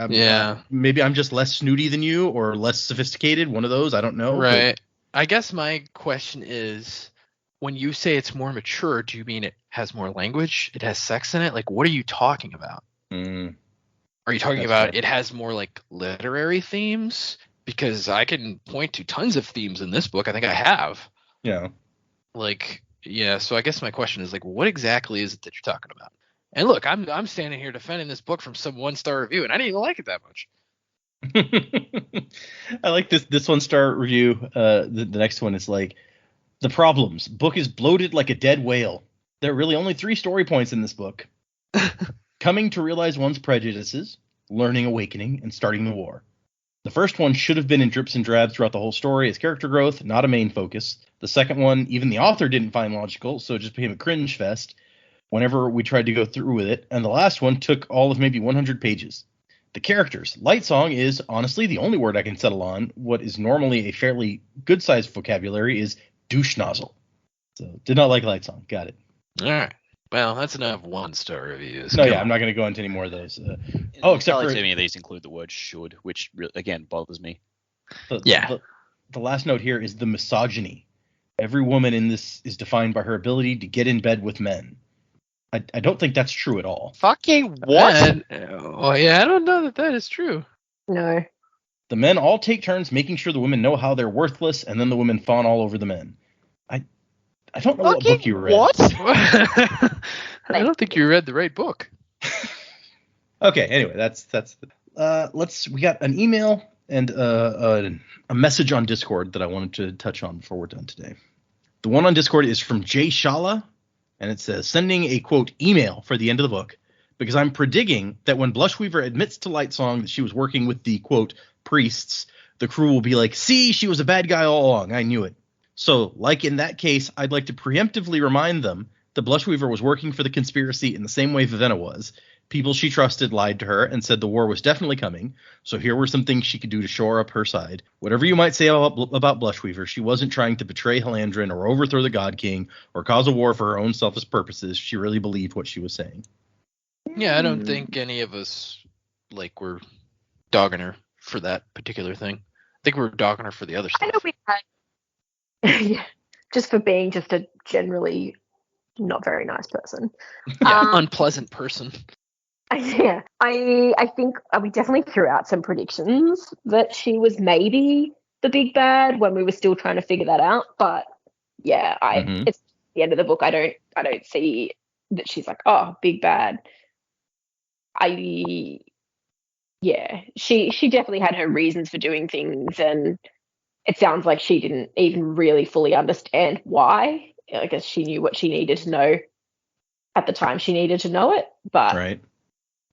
maybe I'm just less snooty than you or less sophisticated. One of those. I don't know. Right. I guess my question is, when you say it's more mature, do you mean it has more language? It has sex in it? Like, what are you talking about? Are you talking about it has more like literary themes? Because I can point to tons of themes in this book. I think I have. Yeah. Like, yeah. So I guess my question is like, what exactly is it that you're talking about? And look, I'm standing here defending this book from some 1-star review, and I didn't even like it that much. I like this 1-star review. The next one is like, the problems. Book is bloated like a dead whale. There are really only 3 story points in this book. Coming to realize one's prejudices, learning, awakening, and starting the war. The first one should have been in drips and drabs throughout the whole story as character growth, not a main focus. The second one, even the author didn't find logical, so it just became a cringe fest whenever we tried to go through with it. And the last one took all of maybe 100 pages. The characters. Lightsong is, honestly, the only word I can settle on. What is normally a fairly good-sized vocabulary is douche nozzle. So, did not like Lightsong. Got it. All right. Well, that's enough 1-star reviews. No, I'm not going to go into any more of those. Except for any of these include the word should, which again bothers me. The last note here is the misogyny. Every woman in this is defined by her ability to get in bed with men. I don't think that's true at all. Fucking what? Oh yeah, I don't know that is true. No. The men all take turns making sure the women know how they're worthless, and then the women fawn all over the men. I don't know what book you read. What? I don't think you read the right book. Okay, anyway, that's we got an email and a message on Discord that I wanted to touch on before we're done today. The one on Discord is from Jay Shala, and it says, sending a, quote, email for the end of the book, because I'm predigging that when Blushweaver admits to Lightsong that she was working with the, quote, priests, the crew will be like, see, she was a bad guy all along. I knew it. So, like in that case, I'd like to preemptively remind them that Blushweaver was working for the conspiracy in the same way Vivenna was. People she trusted lied to her and said the war was definitely coming, so here were some things she could do to shore up her side. Whatever you might say about Blushweaver, she wasn't trying to betray Halandrin or overthrow the God King or cause a war for her own selfish purposes. She really believed what she was saying. Yeah, I don't think any of us were dogging her for that particular thing. I think we were dogging her for the other stuff. I know we had. Yeah, just for being just a generally not very nice person. Yeah, unpleasant person. Yeah, I think we definitely threw out some predictions that she was maybe the big bad when we were still trying to figure that out. But yeah, it's the end of the book. I don't see that she's like, oh, big bad. She definitely had her reasons for doing things, and it sounds like she didn't even really fully understand why. I guess she knew what she needed to know at the time she needed to know it, but right.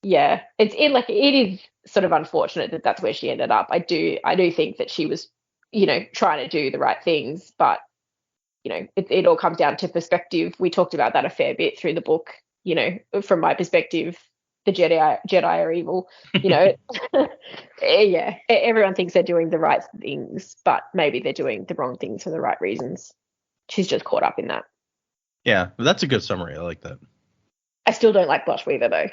Yeah, it is sort of unfortunate that that's where she ended up. I do think that she was, trying to do the right things, but it all comes down to perspective. We talked about that a fair bit through the book. From my perspective, the Jedi are evil. Yeah, everyone thinks they're doing the right things, but maybe they're doing the wrong things for the right reasons. She's just caught up in that. Yeah, that's a good summary. I like that. I still don't like Blushweaver though.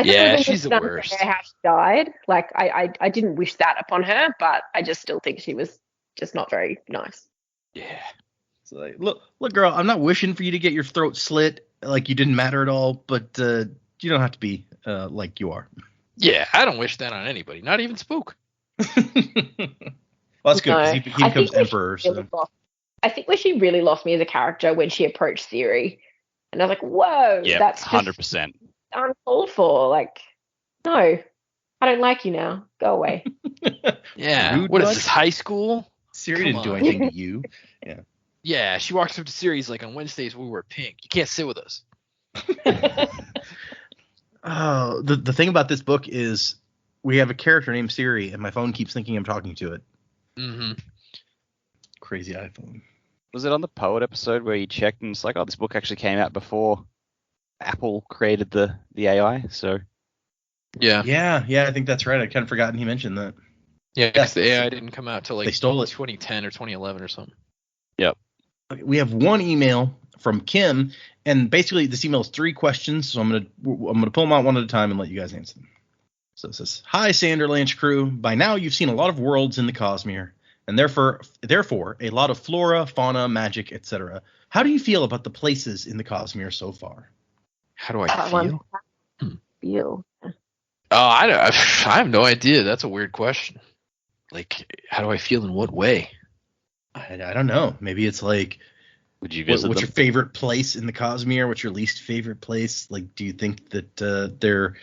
Yeah, she's the worst. How she died. I didn't wish that upon her, but I just still think she was just not very nice. Yeah. It's like, look, girl, I'm not wishing for you to get your throat slit like you didn't matter at all, but you don't have to be like you are. Yeah, I don't wish that on anybody, not even Spook. Well, that's good because he becomes emperor. I think where she really lost me as a character when she approached Theory, and I was like, "Whoa, yeah, that's 100%. uncalled for. Like, no, I don't like you now. Go away. Yeah. Rude What is much? this, high school? Siri Come didn't do on. anything to you. Yeah, she walks up to Siri's like, on Wednesdays we wear pink. You can't sit with us. The thing about this book is we have a character named Siri, and my phone keeps thinking I'm talking to it. Mm-hmm. Crazy iPhone. Was it on the Poet episode where you checked and it's like, oh, this book actually came out before Apple created the AI? So Yeah. Yeah, I think that's right. I kind of forgotten he mentioned that. Yeah, because the AI didn't come out till like They stole it. 2010 or 2011 or something. yep. We have one email from Kim, and basically this email is 3 questions, so I'm gonna pull them out one at a time and let you guys answer them. So it says, "Hi, Sanderlanche crew. By now you've seen a lot of worlds in the Cosmere, and therefore a lot of flora, fauna, magic, etc. How do you feel about the places in the Cosmere so far?" How do I That feel? one. Feel. Oh, I have no idea. That's a weird question. Like, how do I feel in what way? I don't know. Maybe it's like, Would you visit what's them? your favorite place in the Cosmere? What's your least favorite place? Like, do you think that they're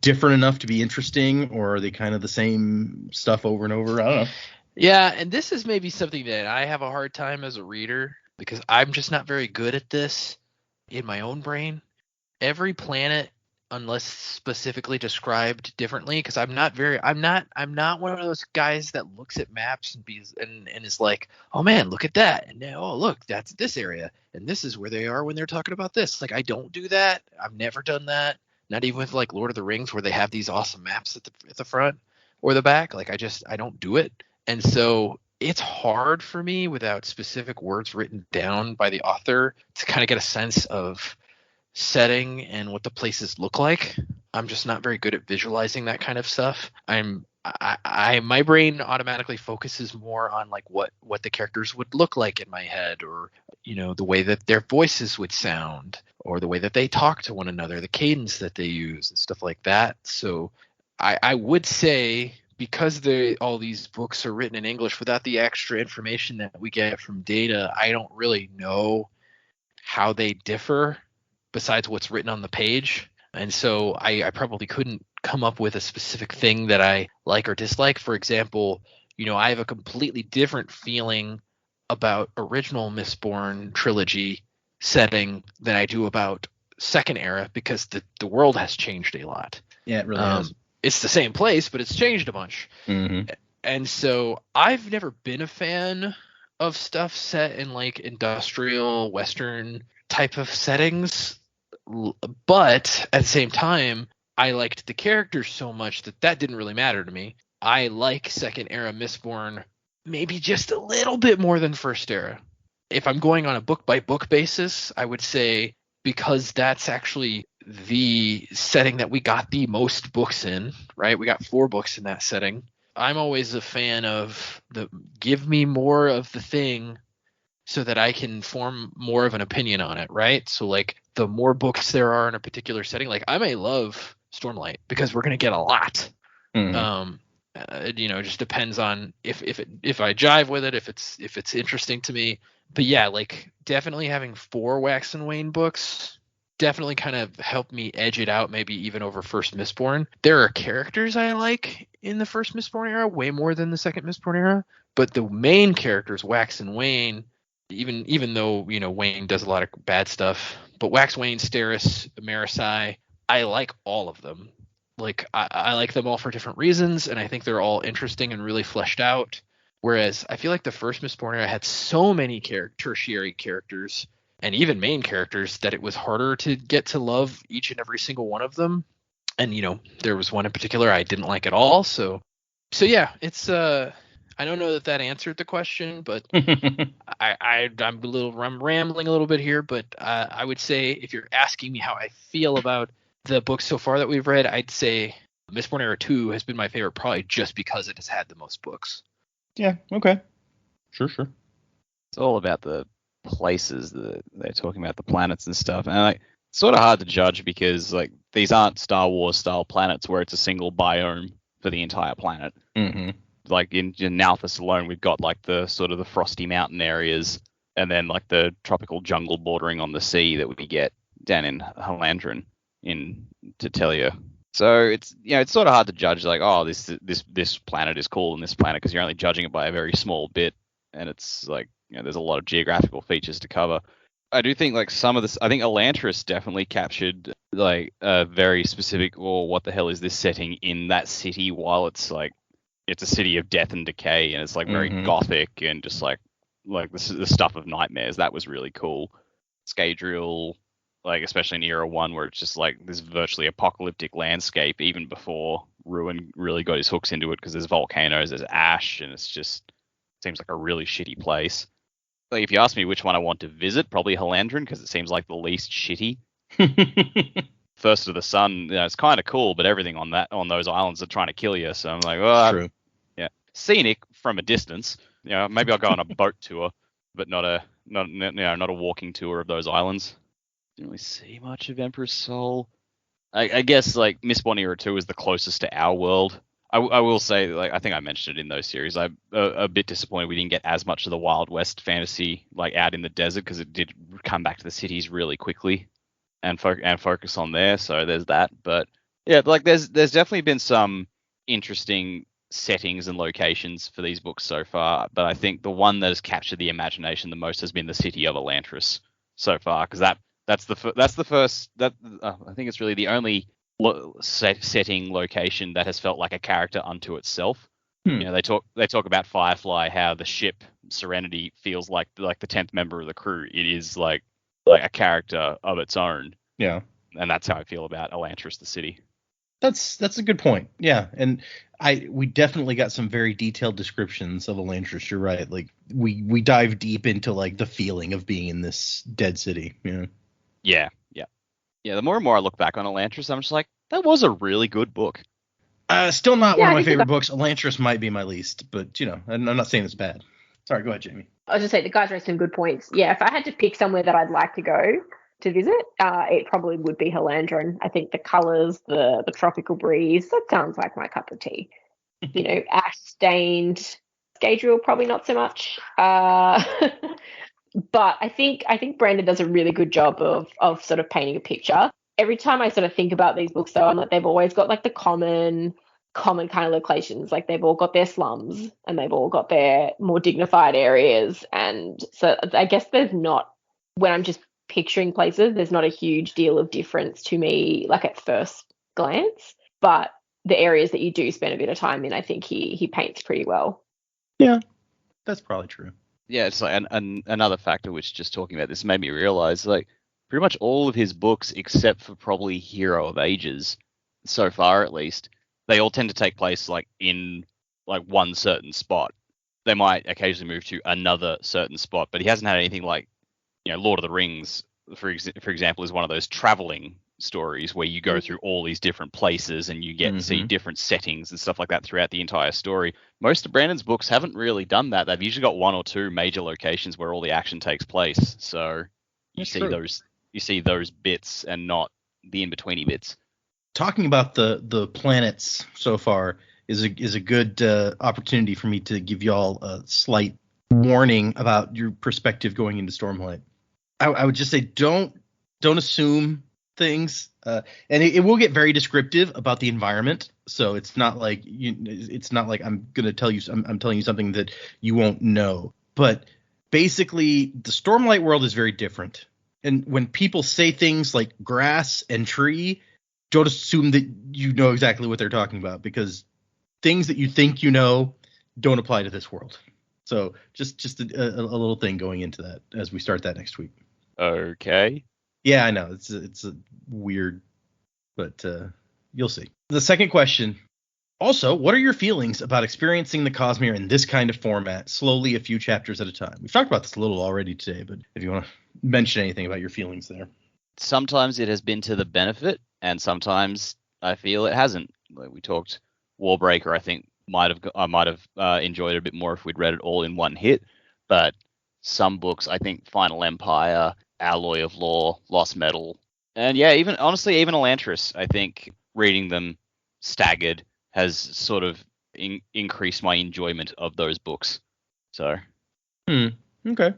different enough to be interesting, or are they kind of the same stuff over and over? I don't know. Yeah, and this is maybe something that I have a hard time as a reader because I'm just not very good at this in my own brain. Every planet, unless specifically described differently, because I'm not one of those guys that looks at maps and is like, oh man, look at that, and now, oh look, that's this area, and this is where they are when they're talking about this. Like, I don't do that. I've never done that. Not even with like Lord of the Rings, where they have these awesome maps at the front or the back. Like, I don't do it. And so it's hard for me without specific words written down by the author to kind of get a sense of setting and what the places look like. I'm just not very good at visualizing that kind of stuff. My brain automatically focuses more on like what the characters would look like in my head, or the way that their voices would sound, or the way that they talk to one another, the cadence that they use and stuff like that. So I would say, because all these books are written in English without the extra information that we get from Data, I don't really know how they differ besides what's written on the page. And so I probably couldn't come up with a specific thing that I like or dislike. For example, I have a completely different feeling about original Mistborn trilogy setting than I do about Second Era, because the world has changed a lot. Yeah, it really has. It's the same place, but it's changed a bunch. Mm-hmm. And so I've never been a fan of stuff set in like industrial Western type of settings. But at the same time, I liked the characters so much that didn't really matter to me. I like Second Era Mistborn maybe just a little bit more than First Era. If I'm going on a book by book basis, I would say, because that's actually the setting that we got the most books in, right? We got 4 books in that setting. I'm always a fan of give me more of the thing so that I can form more of an opinion on it, right? So like, the more books there are in a particular setting, like I may love Stormlight because we're going to get a lot. Mm-hmm. It just depends on if I jive with it, if it's interesting to me. But yeah, like definitely having 4 Wax and Wayne books definitely kind of helped me edge it out, maybe even over First Mistborn. There are characters I like in the First Mistborn era way more than the Second Mistborn era, but the main characters, Wax and Wayne, even though Wayne does a lot of bad stuff, but Wax, Wayne, Steris, Marasai, I like all of them. Like I like them all for different reasons, and I think they're all interesting and really fleshed out. Whereas I feel like the First Mistborn era had so many tertiary characters and even main characters that it was harder to get to love each and every single one of them. And there was one in particular I didn't like at all. So yeah, it's I don't know that answered the question, but I'm rambling a little bit here. But I would say, if you're asking me how I feel about the books so far that we've read, I'd say Mistborn Era 2 has been my favorite, probably just because it has had the most books. Yeah, okay. Sure. It's all about the places that they're talking about, the planets and stuff. And like, it's sort of hard to judge because like these aren't Star Wars style planets where it's a single biome for the entire planet. Mm-hmm. Like in Nalthus alone, we've got like the sort of the frosty mountain areas, and then like the tropical jungle bordering on the sea that we get down in Halandrin. in Tetelia. So it's it's sort of hard to judge like, oh, this planet is cool and this planet, because you're only judging it by a very small bit, and it's like there's a lot of geographical features to cover. I do think like some of this, I think Elantris definitely captured like a very specific, or what the hell is this setting in that city, while it's like it's a city of death and decay, and it's like very gothic and just like this is the stuff of nightmares. That was really cool. Scadrial, like especially in Era 1, where it's just like this virtually apocalyptic landscape, even before Ruin really got his hooks into it, because there's volcanoes, there's ash, and it's just seems like a really shitty place. Like if you ask me which one I want to visit, probably Halandrin, because it seems like the least shitty. First of the Sun, it's kind of cool, but everything on those islands are trying to kill you. So I'm like, well, True. Yeah, scenic from a distance. Maybe I'll go on a boat tour, but not a walking tour of those islands. Didn't really see much of Emperor's Soul. I guess like Mistborn Era 2 is the closest to our world. I will say, like I think I mentioned it in those series, I'm a bit disappointed we didn't get as much of the Wild West fantasy like out in the desert, because it did come back to the cities really quickly and focus on there. So there's that. But yeah, like there's definitely been some interesting settings and locations for these books so far. But I think the one that has captured the imagination the most has been the city of Elantris so far, because that's the first that I think it's really the only setting location that has felt like a character unto itself. They talk about Firefly, how the ship Serenity feels like the 10th member of the crew. It is like a character of its own. Yeah. And that's how I feel about Elantris, the city. That's a good point. Yeah. And we definitely got some very detailed descriptions of Elantris. You're right. Like we dive deep into like the feeling of being in this dead city. Yeah. The more and more I look back on Elantris, I'm just like, that was a really good book. Still not one of my favorite books. Elantris might be my least, but I'm not saying it's bad. Sorry, go ahead, Jamie. I was just saying the guys raised some good points. Yeah, if I had to pick somewhere that I'd like to go to visit, it probably would be Halandrin. I think the colours, the tropical breeze, that sounds like my cup of tea. Ash stained. Scadrial probably not so much. But I think Brandon does a really good job of sort of painting a picture. Every time I sort of think about these books, though, I'm like, they've always got like the common kind of locations. Like they've all got their slums and they've all got their more dignified areas. And so I guess there's not, when I'm just picturing places, there's not a huge deal of difference to me, like at first glance. But the areas that you do spend a bit of time in, I think he paints pretty well. Yeah, that's probably true. Yeah, it's like another factor which just talking about this made me realize, like, pretty much all of his books, except for probably Hero of Ages, so far at least, they all tend to take place like in like one certain spot. They might occasionally move to another certain spot, but he hasn't had anything like, Lord of the Rings, for example, is one of those traveling stories where you go through all these different places and you get to see different settings and stuff like that throughout the entire story. Most of Brandon's books haven't really done that. They've usually got one or two major locations where all the action takes place. So you see those bits and not the in-betweeny bits. Talking about the planets so far is a good opportunity for me to give y'all a slight warning about your perspective going into Stormlight. I would just say don't assume things, and it will get very descriptive about the environment. So it's not like I'm going to tell you I'm telling you something that you won't know. But basically, the Stormlight world is very different. And when people say things like grass and tree, don't assume that you know exactly what they're talking about, because things that you think don't apply to this world. So just a little thing going into that as we start that next week. Okay. Yeah, I know it's a weird, but you'll see. The second question. Also, what are your feelings about experiencing the Cosmere in this kind of format, slowly, a few chapters at a time? We've talked about this a little already today, but if you want to mention anything about your feelings there. Sometimes it has been to the benefit, and sometimes I feel it hasn't. Like we talked Warbreaker, I think I might have enjoyed it a bit more if we'd read it all in one hit. But some books, I think Final Empire, Alloy of Law, Lost Metal, and yeah, even Elantris, I think reading them staggered has sort of increased my enjoyment of those books. So, okay.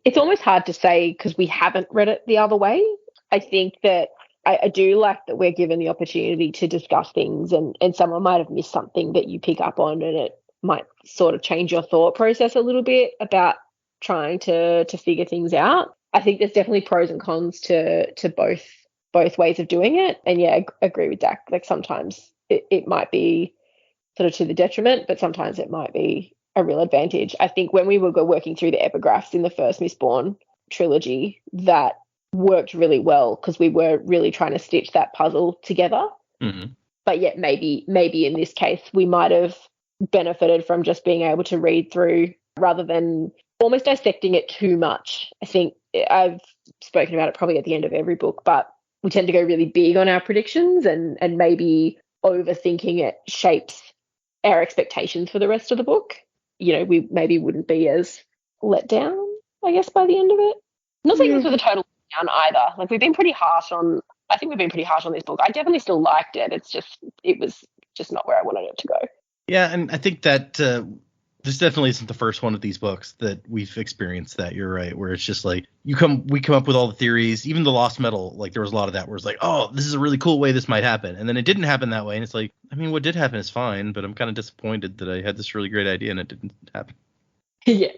It's almost hard to say because we haven't read it the other way. I think that I do like that we're given the opportunity to discuss things, and someone might have missed something that you pick up on, and it might sort of change your thought process a little bit about trying to figure things out. I think there's definitely pros and cons to both ways of doing it. And yeah, I agree with Dak. Like sometimes it might be sort of to the detriment, but sometimes it might be a real advantage. I think when we were working through the epigraphs in the first Mistborn trilogy, that worked really well because we were really trying to stitch that puzzle together. Mm-hmm. But yet maybe in this case we might have benefited from just being able to read through rather than almost dissecting it too much. I think I've spoken about it probably at the end of every book, but we tend to go really big on our predictions, and maybe overthinking it shapes our expectations for the rest of the book. You know, we maybe wouldn't be as let down, I guess, by the end of it. I'm not saying this was a total down either. Like we've been pretty harsh on this book. I definitely still liked it. It was just not where I wanted it to go. Yeah, and I think that this definitely isn't the first one of these books that we've experienced that. You're right, where it's just like we come up with all the theories, even the Lost Metal. Like there was a lot of that where it's like, oh, this is a really cool way this might happen, and then it didn't happen that way, and it's like, I mean, what did happen is fine, but I'm kind of disappointed that I had this really great idea and it didn't happen. Yeah.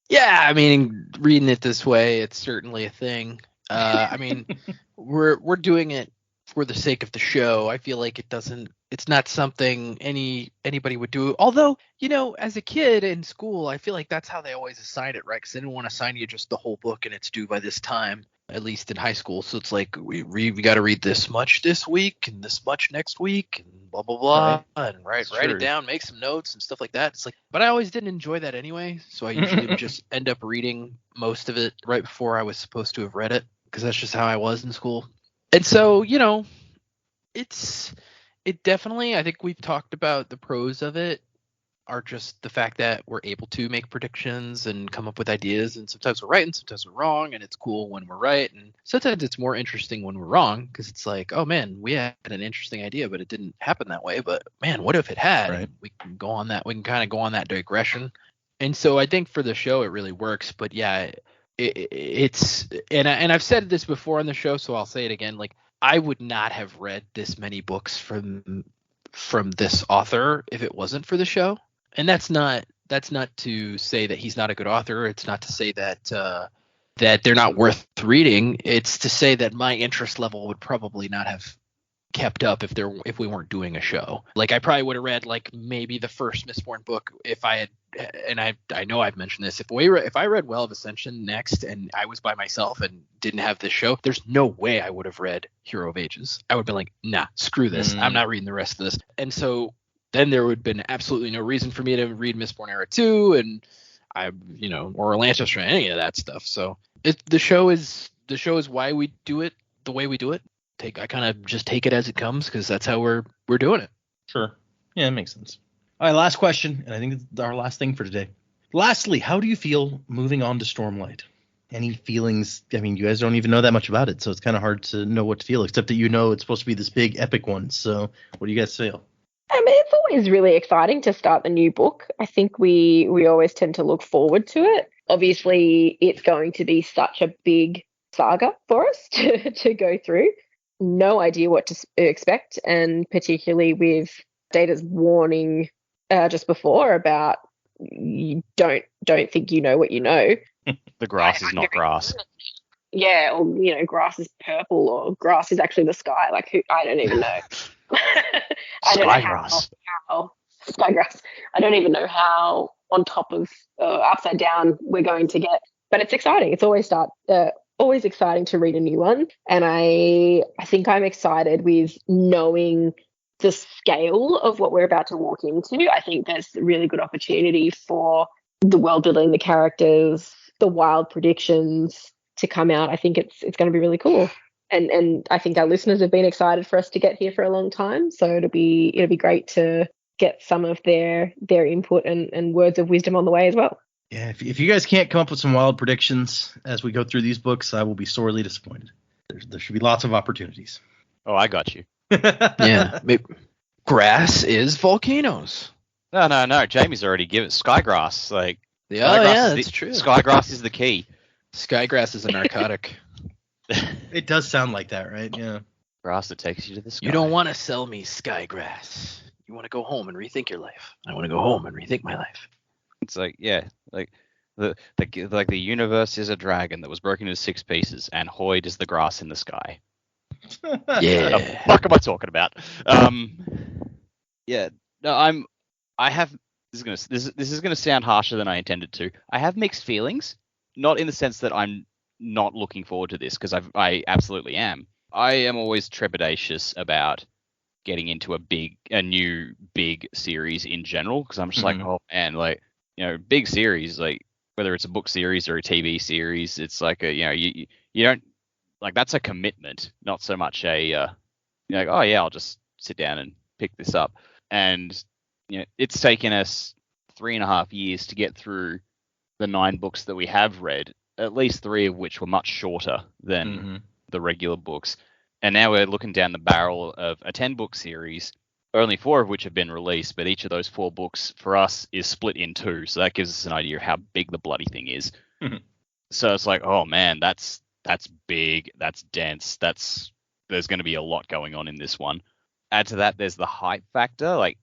Yeah, I mean, reading it this way, it's certainly a thing. I mean, we're doing it for the sake of the show. I feel like it's not something anybody would do. Although, you know, as a kid in school, I feel like that's how they always assign it, right? Because they didn't want to assign you just the whole book and it's due by this time, at least in high school. So it's like we got to read this much this week and this much next week and blah blah blah, and write it down, make some notes and stuff like that. It's like, but I always didn't enjoy that anyway, so I usually would just end up reading most of it right before I was supposed to have read it, because that's just how I was in school. And so, you know, it definitely, I think we've talked about the pros of it are just the fact that we're able to make predictions and come up with ideas, and sometimes we're right and sometimes we're wrong, and it's cool when we're right, and sometimes it's more interesting when we're wrong, because it's like, oh man, we had an interesting idea but it didn't happen that way, but man, what if it had? Right. We can kind of go on that digression. And so I think for the show it really works. But yeah, it's and I've said this before on the show, so I'll say it again, like I would not have read this many books from this author if it wasn't for the show. And that's not to say that he's not a good author. It's not to say that they're not worth reading. It's to say that my interest level would probably not have kept up if we weren't doing a show. Like I probably would have read like maybe the first Mistborn book if I had, and I know I've mentioned this, if I read Well of Ascension next and I was by myself and didn't have this show, there's no way I would have read Hero of Ages. I would have been like, nah, screw this. I'm not reading the rest of this. And so then there would have been absolutely no reason for me to read Mistborn Era 2 and or Atlantis or any of that stuff. So the show is why we do it the way we do it. I kind of just take it as it comes because that's how we're doing it. Sure. Yeah, it makes sense. All right, last question, and I think it's our last thing for today. Lastly, how do you feel moving on to Stormlight? Any feelings? I mean, you guys don't even know that much about it, so it's kind of hard to know what to feel, except that you know it's supposed to be this big epic one. So what do you guys feel? I mean, it's always really exciting to start the new book. I think we always tend to look forward to it. Obviously, it's going to be such a big saga for us to go through. No idea what to expect, and particularly with Data's warning just before about you don't think you know what you know. The grass is not grass. Yeah, or grass is purple, or grass is actually the sky. Like I don't even know. Skygrass. Skygrass. I don't even know how on top of upside down we're going to get, but it's exciting. It's always exciting to read a new one, and I think I'm excited with knowing the scale of what we're about to walk into. I think there's a really good opportunity for the world building, the characters, the wild predictions to come out. I think it's going to be really cool, and I think our listeners have been excited for us to get here for a long time. So it'll be great to get some of their input and words of wisdom on the way as well. Yeah, if you guys can't come up with some wild predictions as we go through these books, I will be sorely disappointed. There should be lots of opportunities. Oh, I got you. Yeah, grass is volcanoes. No. Jamie's already given Skygrass. Like, that's true. Skygrass is the key. Skygrass is a narcotic. It does sound like that, right? Yeah. Grass that takes you to the sky. You don't want to sell me sky grass. You want to go home and rethink your life. I want to go home and rethink my life. It's like, yeah, like the universe is a dragon that was broken into 6 pieces, and Hoyd is the grass in the sky. Yeah. What the fuck am I talking about? Yeah, no, this is gonna sound harsher than I intended to. I have mixed feelings, not in the sense that I'm not looking forward to this, because I absolutely am. I am always trepidatious about getting into a new big series in general, because I'm just like, oh man, like, you know, big series, like whether it's a book series or a TV series, it's like a, you know, you don't, like, that's a commitment, not so much a you're like, oh yeah, I'll just sit down and pick this up. And you know, it's taken us 3.5 years to get through the 9 books that we have read, at least 3 of which were much shorter than the regular books. And now we're looking down the barrel of a 10-book series, only 4 of which have been released, but each of those 4 books for us is split in 2. So that gives us an idea of how big the bloody thing is. So it's like, oh man, that's big, that's dense, there's going to be a lot going on in this one. Add to that, there's the hype factor. Like,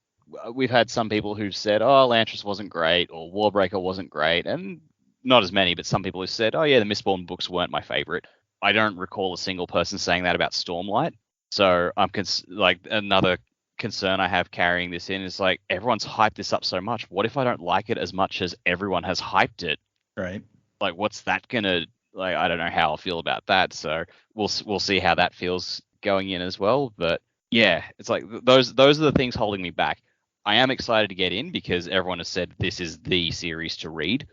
we've had some people who've said, oh, Lantris wasn't great, or Warbreaker wasn't great, and not as many, but some people who said, oh yeah, the Mistborn books weren't my favorite. I don't recall a single person saying that about Stormlight. So I'm like, another concern I have carrying this in is like, everyone's hyped this up so much. What if I don't like it as much as everyone has hyped it? Right. Like, what's that gonna, like, I don't know how I'll feel about that. So we'll see how that feels going in as well. But yeah, it's like those are the things holding me back. I am excited to get in because everyone has said this is the series to read,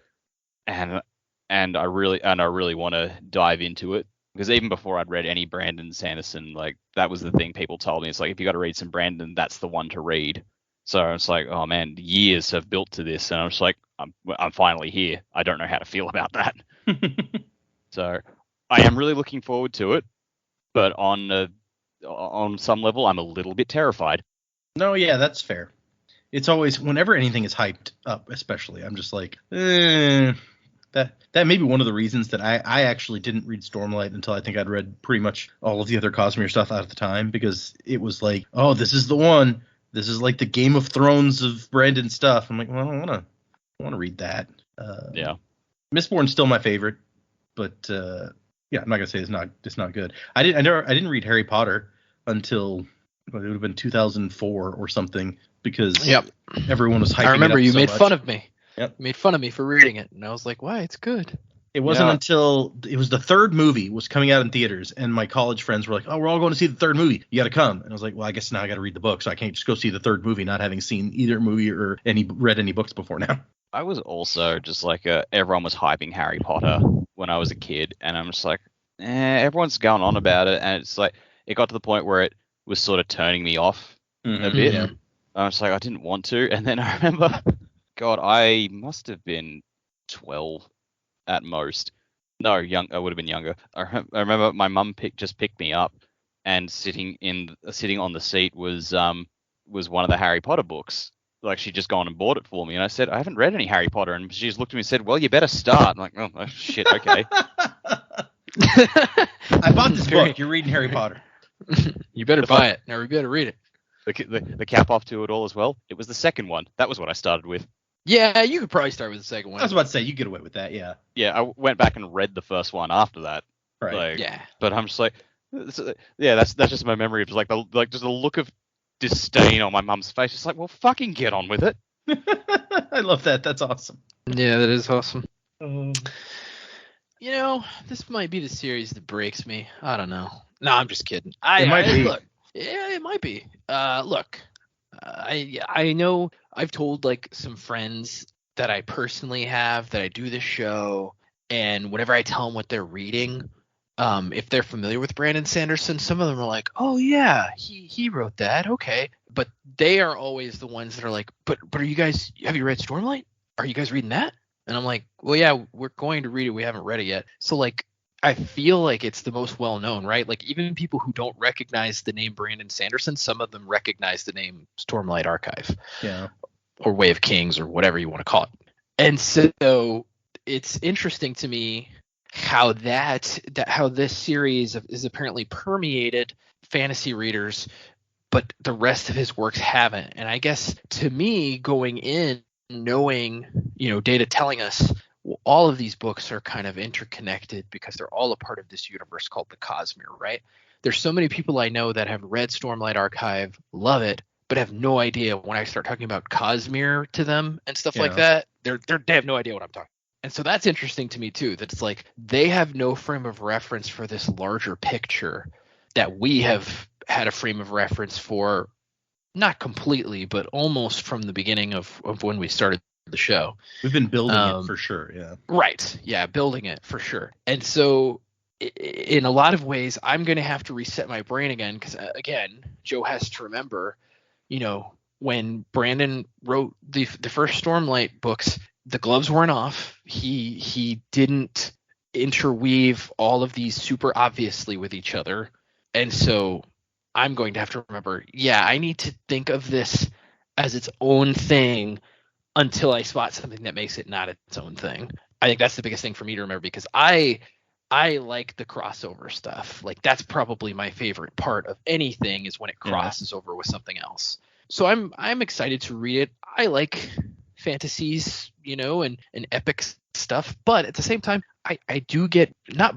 and I really want to dive into it. Because even before I'd read any Brandon Sanderson, like, that was the thing people told me. It's like, if you got to read some Brandon, that's the one to read. So it's like, oh man, years have built to this, and I'm just like, I'm finally here. I don't know how to feel about that. So I am really looking forward to it, but on some level, I'm a little bit terrified. No, yeah, that's fair. It's always, whenever anything is hyped up, especially, I'm just like, That may be one of the reasons that I actually didn't read Stormlight until I think I'd read pretty much all of the other Cosmere stuff out at the time, because it was like, oh, this is the one. This is like the Game of Thrones of Brandon stuff. I'm like, well, I don't want to read that. Yeah. Mistborn's still my favorite, but yeah, I'm not gonna say it's not good. I didn't read Harry Potter until it would have been 2004 or something, because everyone was hyping it up. I remember you so made much. fun of me. Yep. You made fun of me for reading it, and I was like, why? It's good. It wasn't until it was the third movie was coming out in theaters, and my college friends were like, oh, we're all going to see the third movie. You got to come. And I was like, well, I guess now I got to read the book, so I can't just go see the third movie not having seen either movie or read any books before now. I was also just like, everyone was hyping Harry Potter when I was a kid, and I'm just like, everyone's going on about it, and it's like, it got to the point where it was sort of turning me off a bit. Yeah. I was like, I didn't want to, and then I remember, God, I must have been 12 at most. No, I would have been younger. I remember my mum just picked me up, and sitting on the seat was one of the Harry Potter books. Like, she'd just gone and bought it for me, and I said, I haven't read any Harry Potter, and she just looked at me and said, well, you better start. I'm like, oh shit, okay. I bought this book. You're reading Harry Potter. You better buy it, or you better read it. The cap off to it all as well. It was the second one. That was what I started with. Yeah, you could probably start with the second one. I was about to say, you get away with that, yeah. Yeah, I went back and read the first one after that. Right. Like, yeah. But I'm just like, yeah, that's just my memory of just just a look of disdain on my mum's face. It's like, well, fucking get on with it. I love that. That's awesome. Yeah, that is awesome. You know, this might be the series that breaks me. I don't know. No, I'm just kidding. It might be. Look, yeah, it might be. Look, I know I've told like some friends that I personally have that I do this show, and whenever I tell them what they're reading, if they're familiar with Brandon Sanderson, some of them are like, oh yeah, he wrote that, okay. But they are always the ones that are like, but are you guys, have you read Stormlight? Are you guys reading that? And I'm like, well, yeah, we're going to read it. We haven't read it yet. So like, I feel like it's the most well known, right? Like, even people who don't recognize the name Brandon Sanderson, some of them recognize the name Stormlight Archive. Yeah. Or Way of Kings, or whatever you want to call it. And so it's interesting to me how how this series is apparently permeated fantasy readers, but the rest of his works haven't. And I guess to me, going in knowing, Data telling us all of these books are kind of interconnected because they're all a part of this universe called the Cosmere, right? There's so many people I know that have read Stormlight Archive, love it, but have no idea when I start talking about Cosmere to them and stuff like that. They have no idea what I'm talking about. And so that's interesting to me too, that it's like they have no frame of reference for this larger picture that we have had a frame of reference for, not completely, but almost from the beginning of when we started the show. We've been building it for sure, yeah. Right, yeah, building it for sure. And so in a lot of ways, I'm going to have to reset my brain again because, again, Joe has to remember, when Brandon wrote the first Stormlight books, the gloves weren't off. He didn't interweave all of these super obviously with each other. And so I'm going to have to remember, I need to think of this as its own thing until I spot something that makes it not its own thing. I think that's the biggest thing for me to remember, because I like the crossover stuff. Like, that's probably my favorite part of anything, is when it crosses over with something else. So I'm excited to read it. I like fantasies, and epic stuff, but at the same time, I do get not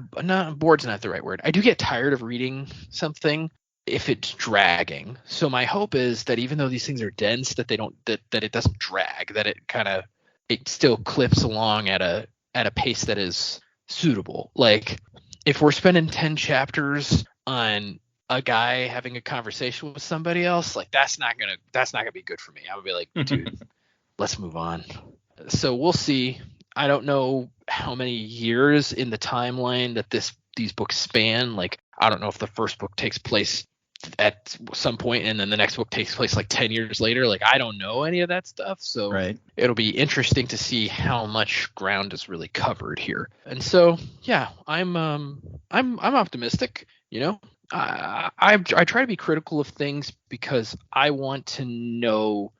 bored's not the right word. I do get tired of reading something if it's dragging. So my hope is that even though these things are dense, that that it doesn't drag, that it still clips along at a pace that is suitable. Like, if we're spending 10 chapters on a guy having a conversation with somebody else, like, that's not gonna be good for me. I would be like, dude, let's move on. So we'll see. I don't know how many years in the timeline that these books span. Like, I don't know if the first book takes place at some point and then the next book takes place like 10 years later. Like, I don't know any of that stuff. So It'll be interesting to see how much ground is really covered here. And so, I'm optimistic, I try to be critical of things because I want to know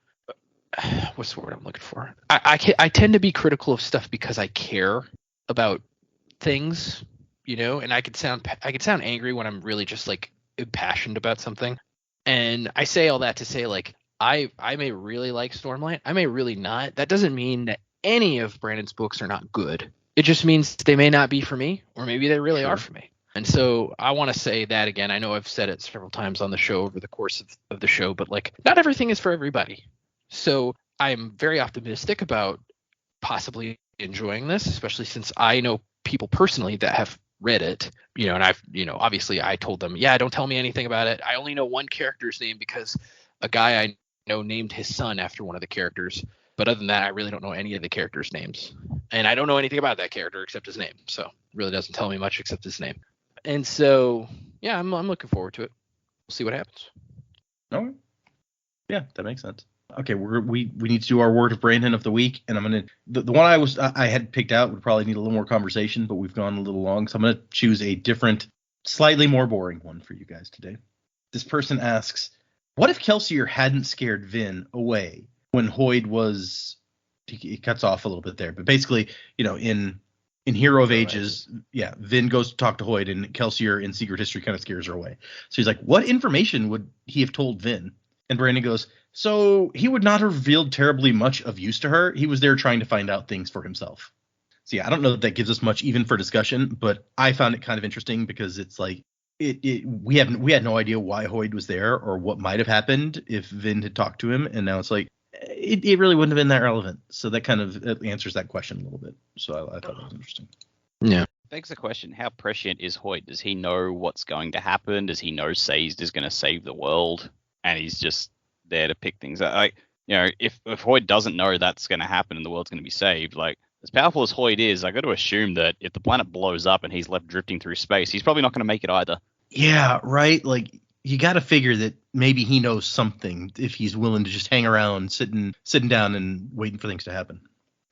what's the word I'm looking for. I tend to be critical of stuff because I care about things, and I could sound angry when I'm really just like impassioned about something. And I say all that to say, like, I may really like Stormlight, I may really not. That doesn't mean that any of Brandon's books are not good. It just means they may not be for me, or maybe they really are for me. And so I want to say that again. I know I've said it several times on the show over the course of the show, but like, not everything is for everybody. So I'm very optimistic about possibly enjoying this, especially since I know people personally that have read it, and I've, obviously I told them, don't tell me anything about it. I only know one character's name because a guy I know named his son after one of the characters. But other than that, I really don't know any of the characters' names. And I don't know anything about that character except his name. So it really doesn't tell me much except his name. And so, I'm looking forward to it. We'll see what happens. Oh, yeah, that makes sense. Okay, we need to do our word of Brandon of the week, and I'm gonna the one I had picked out would probably need a little more conversation, but we've gone a little long, so I'm gonna choose a different, slightly more boring one for you guys today. This person asks, what if Kelsier hadn't scared Vin away when Hoyd was? He cuts off a little bit there, but basically, in Hero of Ages, Vin goes to talk to Hoyd, and Kelsier in Secret History kind of scares her away. So he's like, what information would he have told Vin? And Brandon goes, so he would not have revealed terribly much of use to her. He was there trying to find out things for himself. So I don't know that gives us much even for discussion, but I found it kind of interesting because it's like we had no idea why Hoyd was there or what might have happened if Vin had talked to him, and now it's like it really wouldn't have been that relevant. So that kind of answers that question a little bit. So I thought that was interesting. Yeah. Begs the question, how prescient is Hoyd? Does he know what's going to happen? Does he know Sazed is going to save the world? And he's just there to pick things up. Like, if Hoyd doesn't know that's going to happen and the world's going to be saved, like, as powerful as Hoyd is, I got to assume that if the planet blows up and he's left drifting through space, he's probably not going to make it either. Yeah, right. Like, you got to figure that maybe he knows something if he's willing to just hang around, sitting down and waiting for things to happen.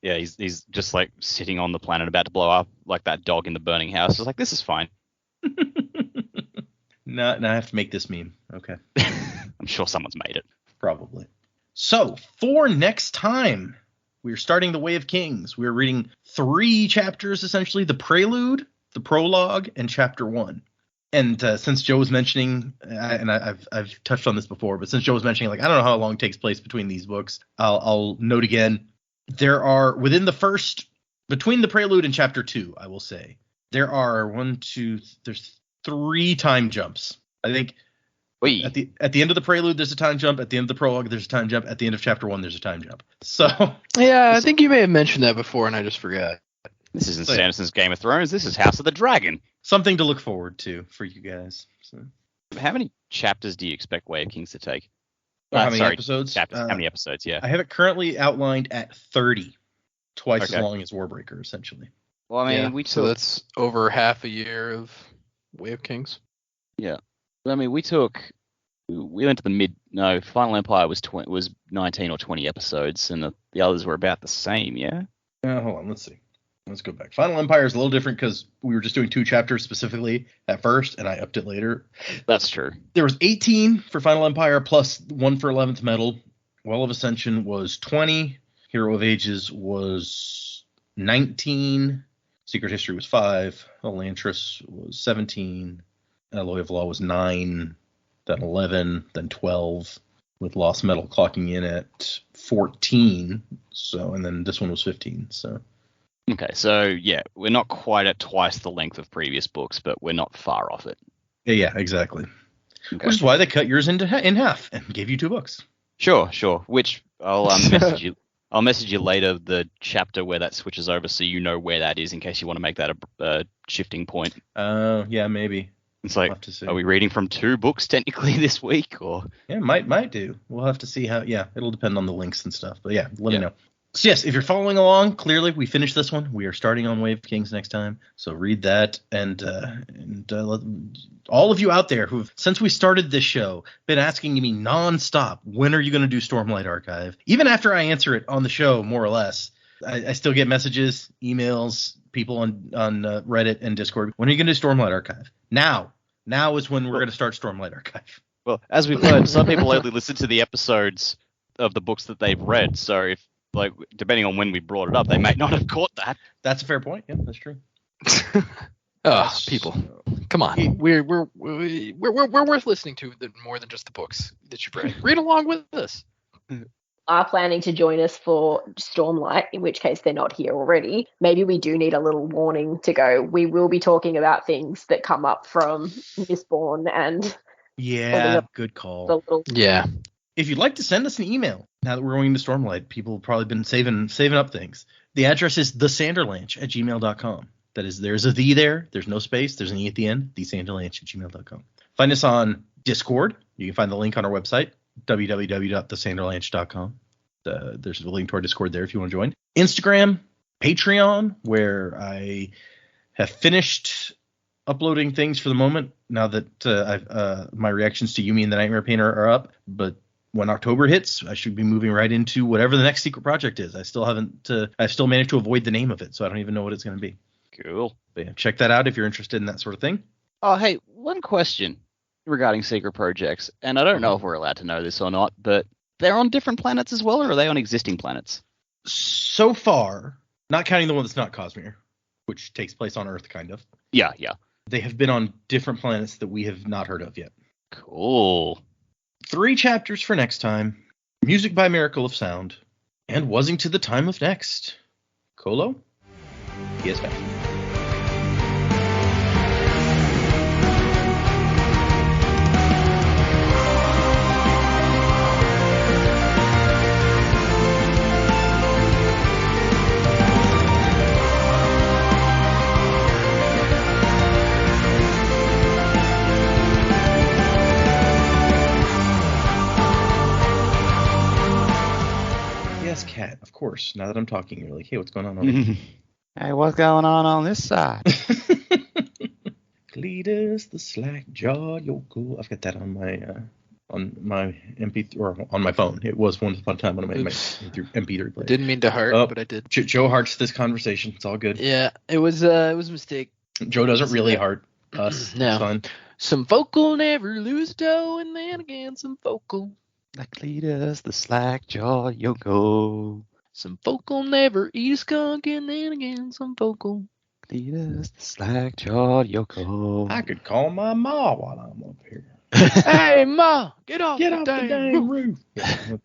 Yeah, he's just like sitting on the planet about to blow up, like that dog in the burning house. It's like, this is fine. No, I have to make this meme. Okay. I'm sure someone's made it. Probably. So, for next time, we're starting The Way of Kings. We're reading 3 chapters, essentially. The Prelude, the prologue, and chapter 1. And since Joe was mentioning, and I've touched on this before, but since Joe was mentioning, like, I don't know how long it takes place between these books, I'll note again, there are, between the prelude and chapter 2, I will say, there are there's 3 time jumps. I think at the end of the prelude, there's a time jump. At the end of the prologue, there's a time jump. At the end of chapter 1, there's a time jump. So yeah, I think you may have mentioned that before, and I just forgot. This isn't Sanderson's Game of Thrones. This is House of the Dragon. Something to look forward to for you guys. So. How many chapters do you expect Way of Kings to take? How many episodes? Chapters. How many episodes? Yeah. I have it currently outlined at 30, twice as long as Warbreaker, essentially. Well, I mean, so that's over half a year of Way of Kings. Yeah. I mean, we went to Final Empire was 19 or 20 episodes, and the others were about the same, yeah? Hold on, let's see. Let's go back. Final Empire is a little different because we were just doing 2 chapters specifically at first, and I upped it later. That's true. There was 18 for Final Empire plus 1 for 11th Metal. Well of Ascension was 20. Hero of Ages was 19. Secret History was 5. Elantris was 17. Alloy of Law was 9. Then 11. Then 12. With Lost Metal clocking in at 14. So, and then this one was 15. So. Okay, so yeah, we're not quite at twice the length of previous books, but we're not far off it. Yeah, exactly. Okay. Which is why they cut yours in half and gave you 2 books. Sure. Which I'll message you. I'll message you later the chapter where that switches over, so you know where that is in case you want to make that a shifting point. Yeah, maybe. It's like, are we reading from 2 books technically this week, or? Yeah, might do. We'll have to see how. Yeah, it'll depend on the links and stuff. But yeah, let me know. So yes, if you're following along, clearly we finished this one. We are starting on Wave Kings next time. So read that, and all of you out there who've, since we started this show, been asking me nonstop, when are you going to do Stormlight Archive? Even after I answer it on the show, more or less, I still get messages, emails, people on Reddit and Discord. When are you going to do Stormlight Archive? Now is when we're going to start Stormlight Archive. Well, as we've learned, some people only listen to the episodes of the books that they've read. So if, like, depending on when we brought it up, they may not have caught that. That's a fair point. Yeah, that's true. People, come on. We're worth listening to more than just the books that you've read. Read along with us. Are planning to join us for Stormlight, in which case they're not here already. Maybe we do need a little warning to go. We will be talking about things that come up from Mistborn and good call. Yeah. If you'd like to send us an email, now that we're going to Stormlight, people have probably been saving up things. The address is thesanderlanche@gmail.com. That is, there's a the there. There's no space. There's an e at the end. thesanderlanche@gmail.com. Find us on Discord. You can find the link on our website, www.thesanderlanche.com. There's a link to our Discord there if you want to join. Instagram, Patreon, where I have finished uploading things for the moment. Now that my reactions to Yumi and the Nightmare Painter are up, but when October hits, I should be moving right into whatever the next secret project is. I've still managed to avoid the name of it, so I don't even know what it's going to be. Cool. But yeah, check that out if you're interested in that sort of thing. Oh, hey, one question regarding secret projects, and I don't know if we're allowed to know this or not, but they're on different planets as well, or are they on existing planets? So far, not counting the one that's not Cosmere, which takes place on Earth, kind of. Yeah. They have been on different planets that we have not heard of yet. Cool. 3 chapters for next time. Music by Miracle of Sound. And Wuzzing to the Time of Next. Colo? He is back. Cat, of course. Now that I'm talking, you're like, hey, what's going on over here? Hey, what's going on this side? Cletus the Slack-jawed Yokel. I've got that on my MP3 or on my phone. It was once upon a time on my MP3 player. Didn't mean to heart, but I did. Joe hearts this conversation. It's all good. Yeah, it was a mistake. Joe doesn't really heart us. No. Fun. Some folk will never lose a toe, and then again some folk will. Like Cletus the Slack-jawed Yoko. Some folk will never eat a skunk, and then again some folk will. Lead us the slack-jawed Yoko. I could call my ma while I'm up here. Hey, Ma, get off Get the off the dang dang roof. roof. Yeah,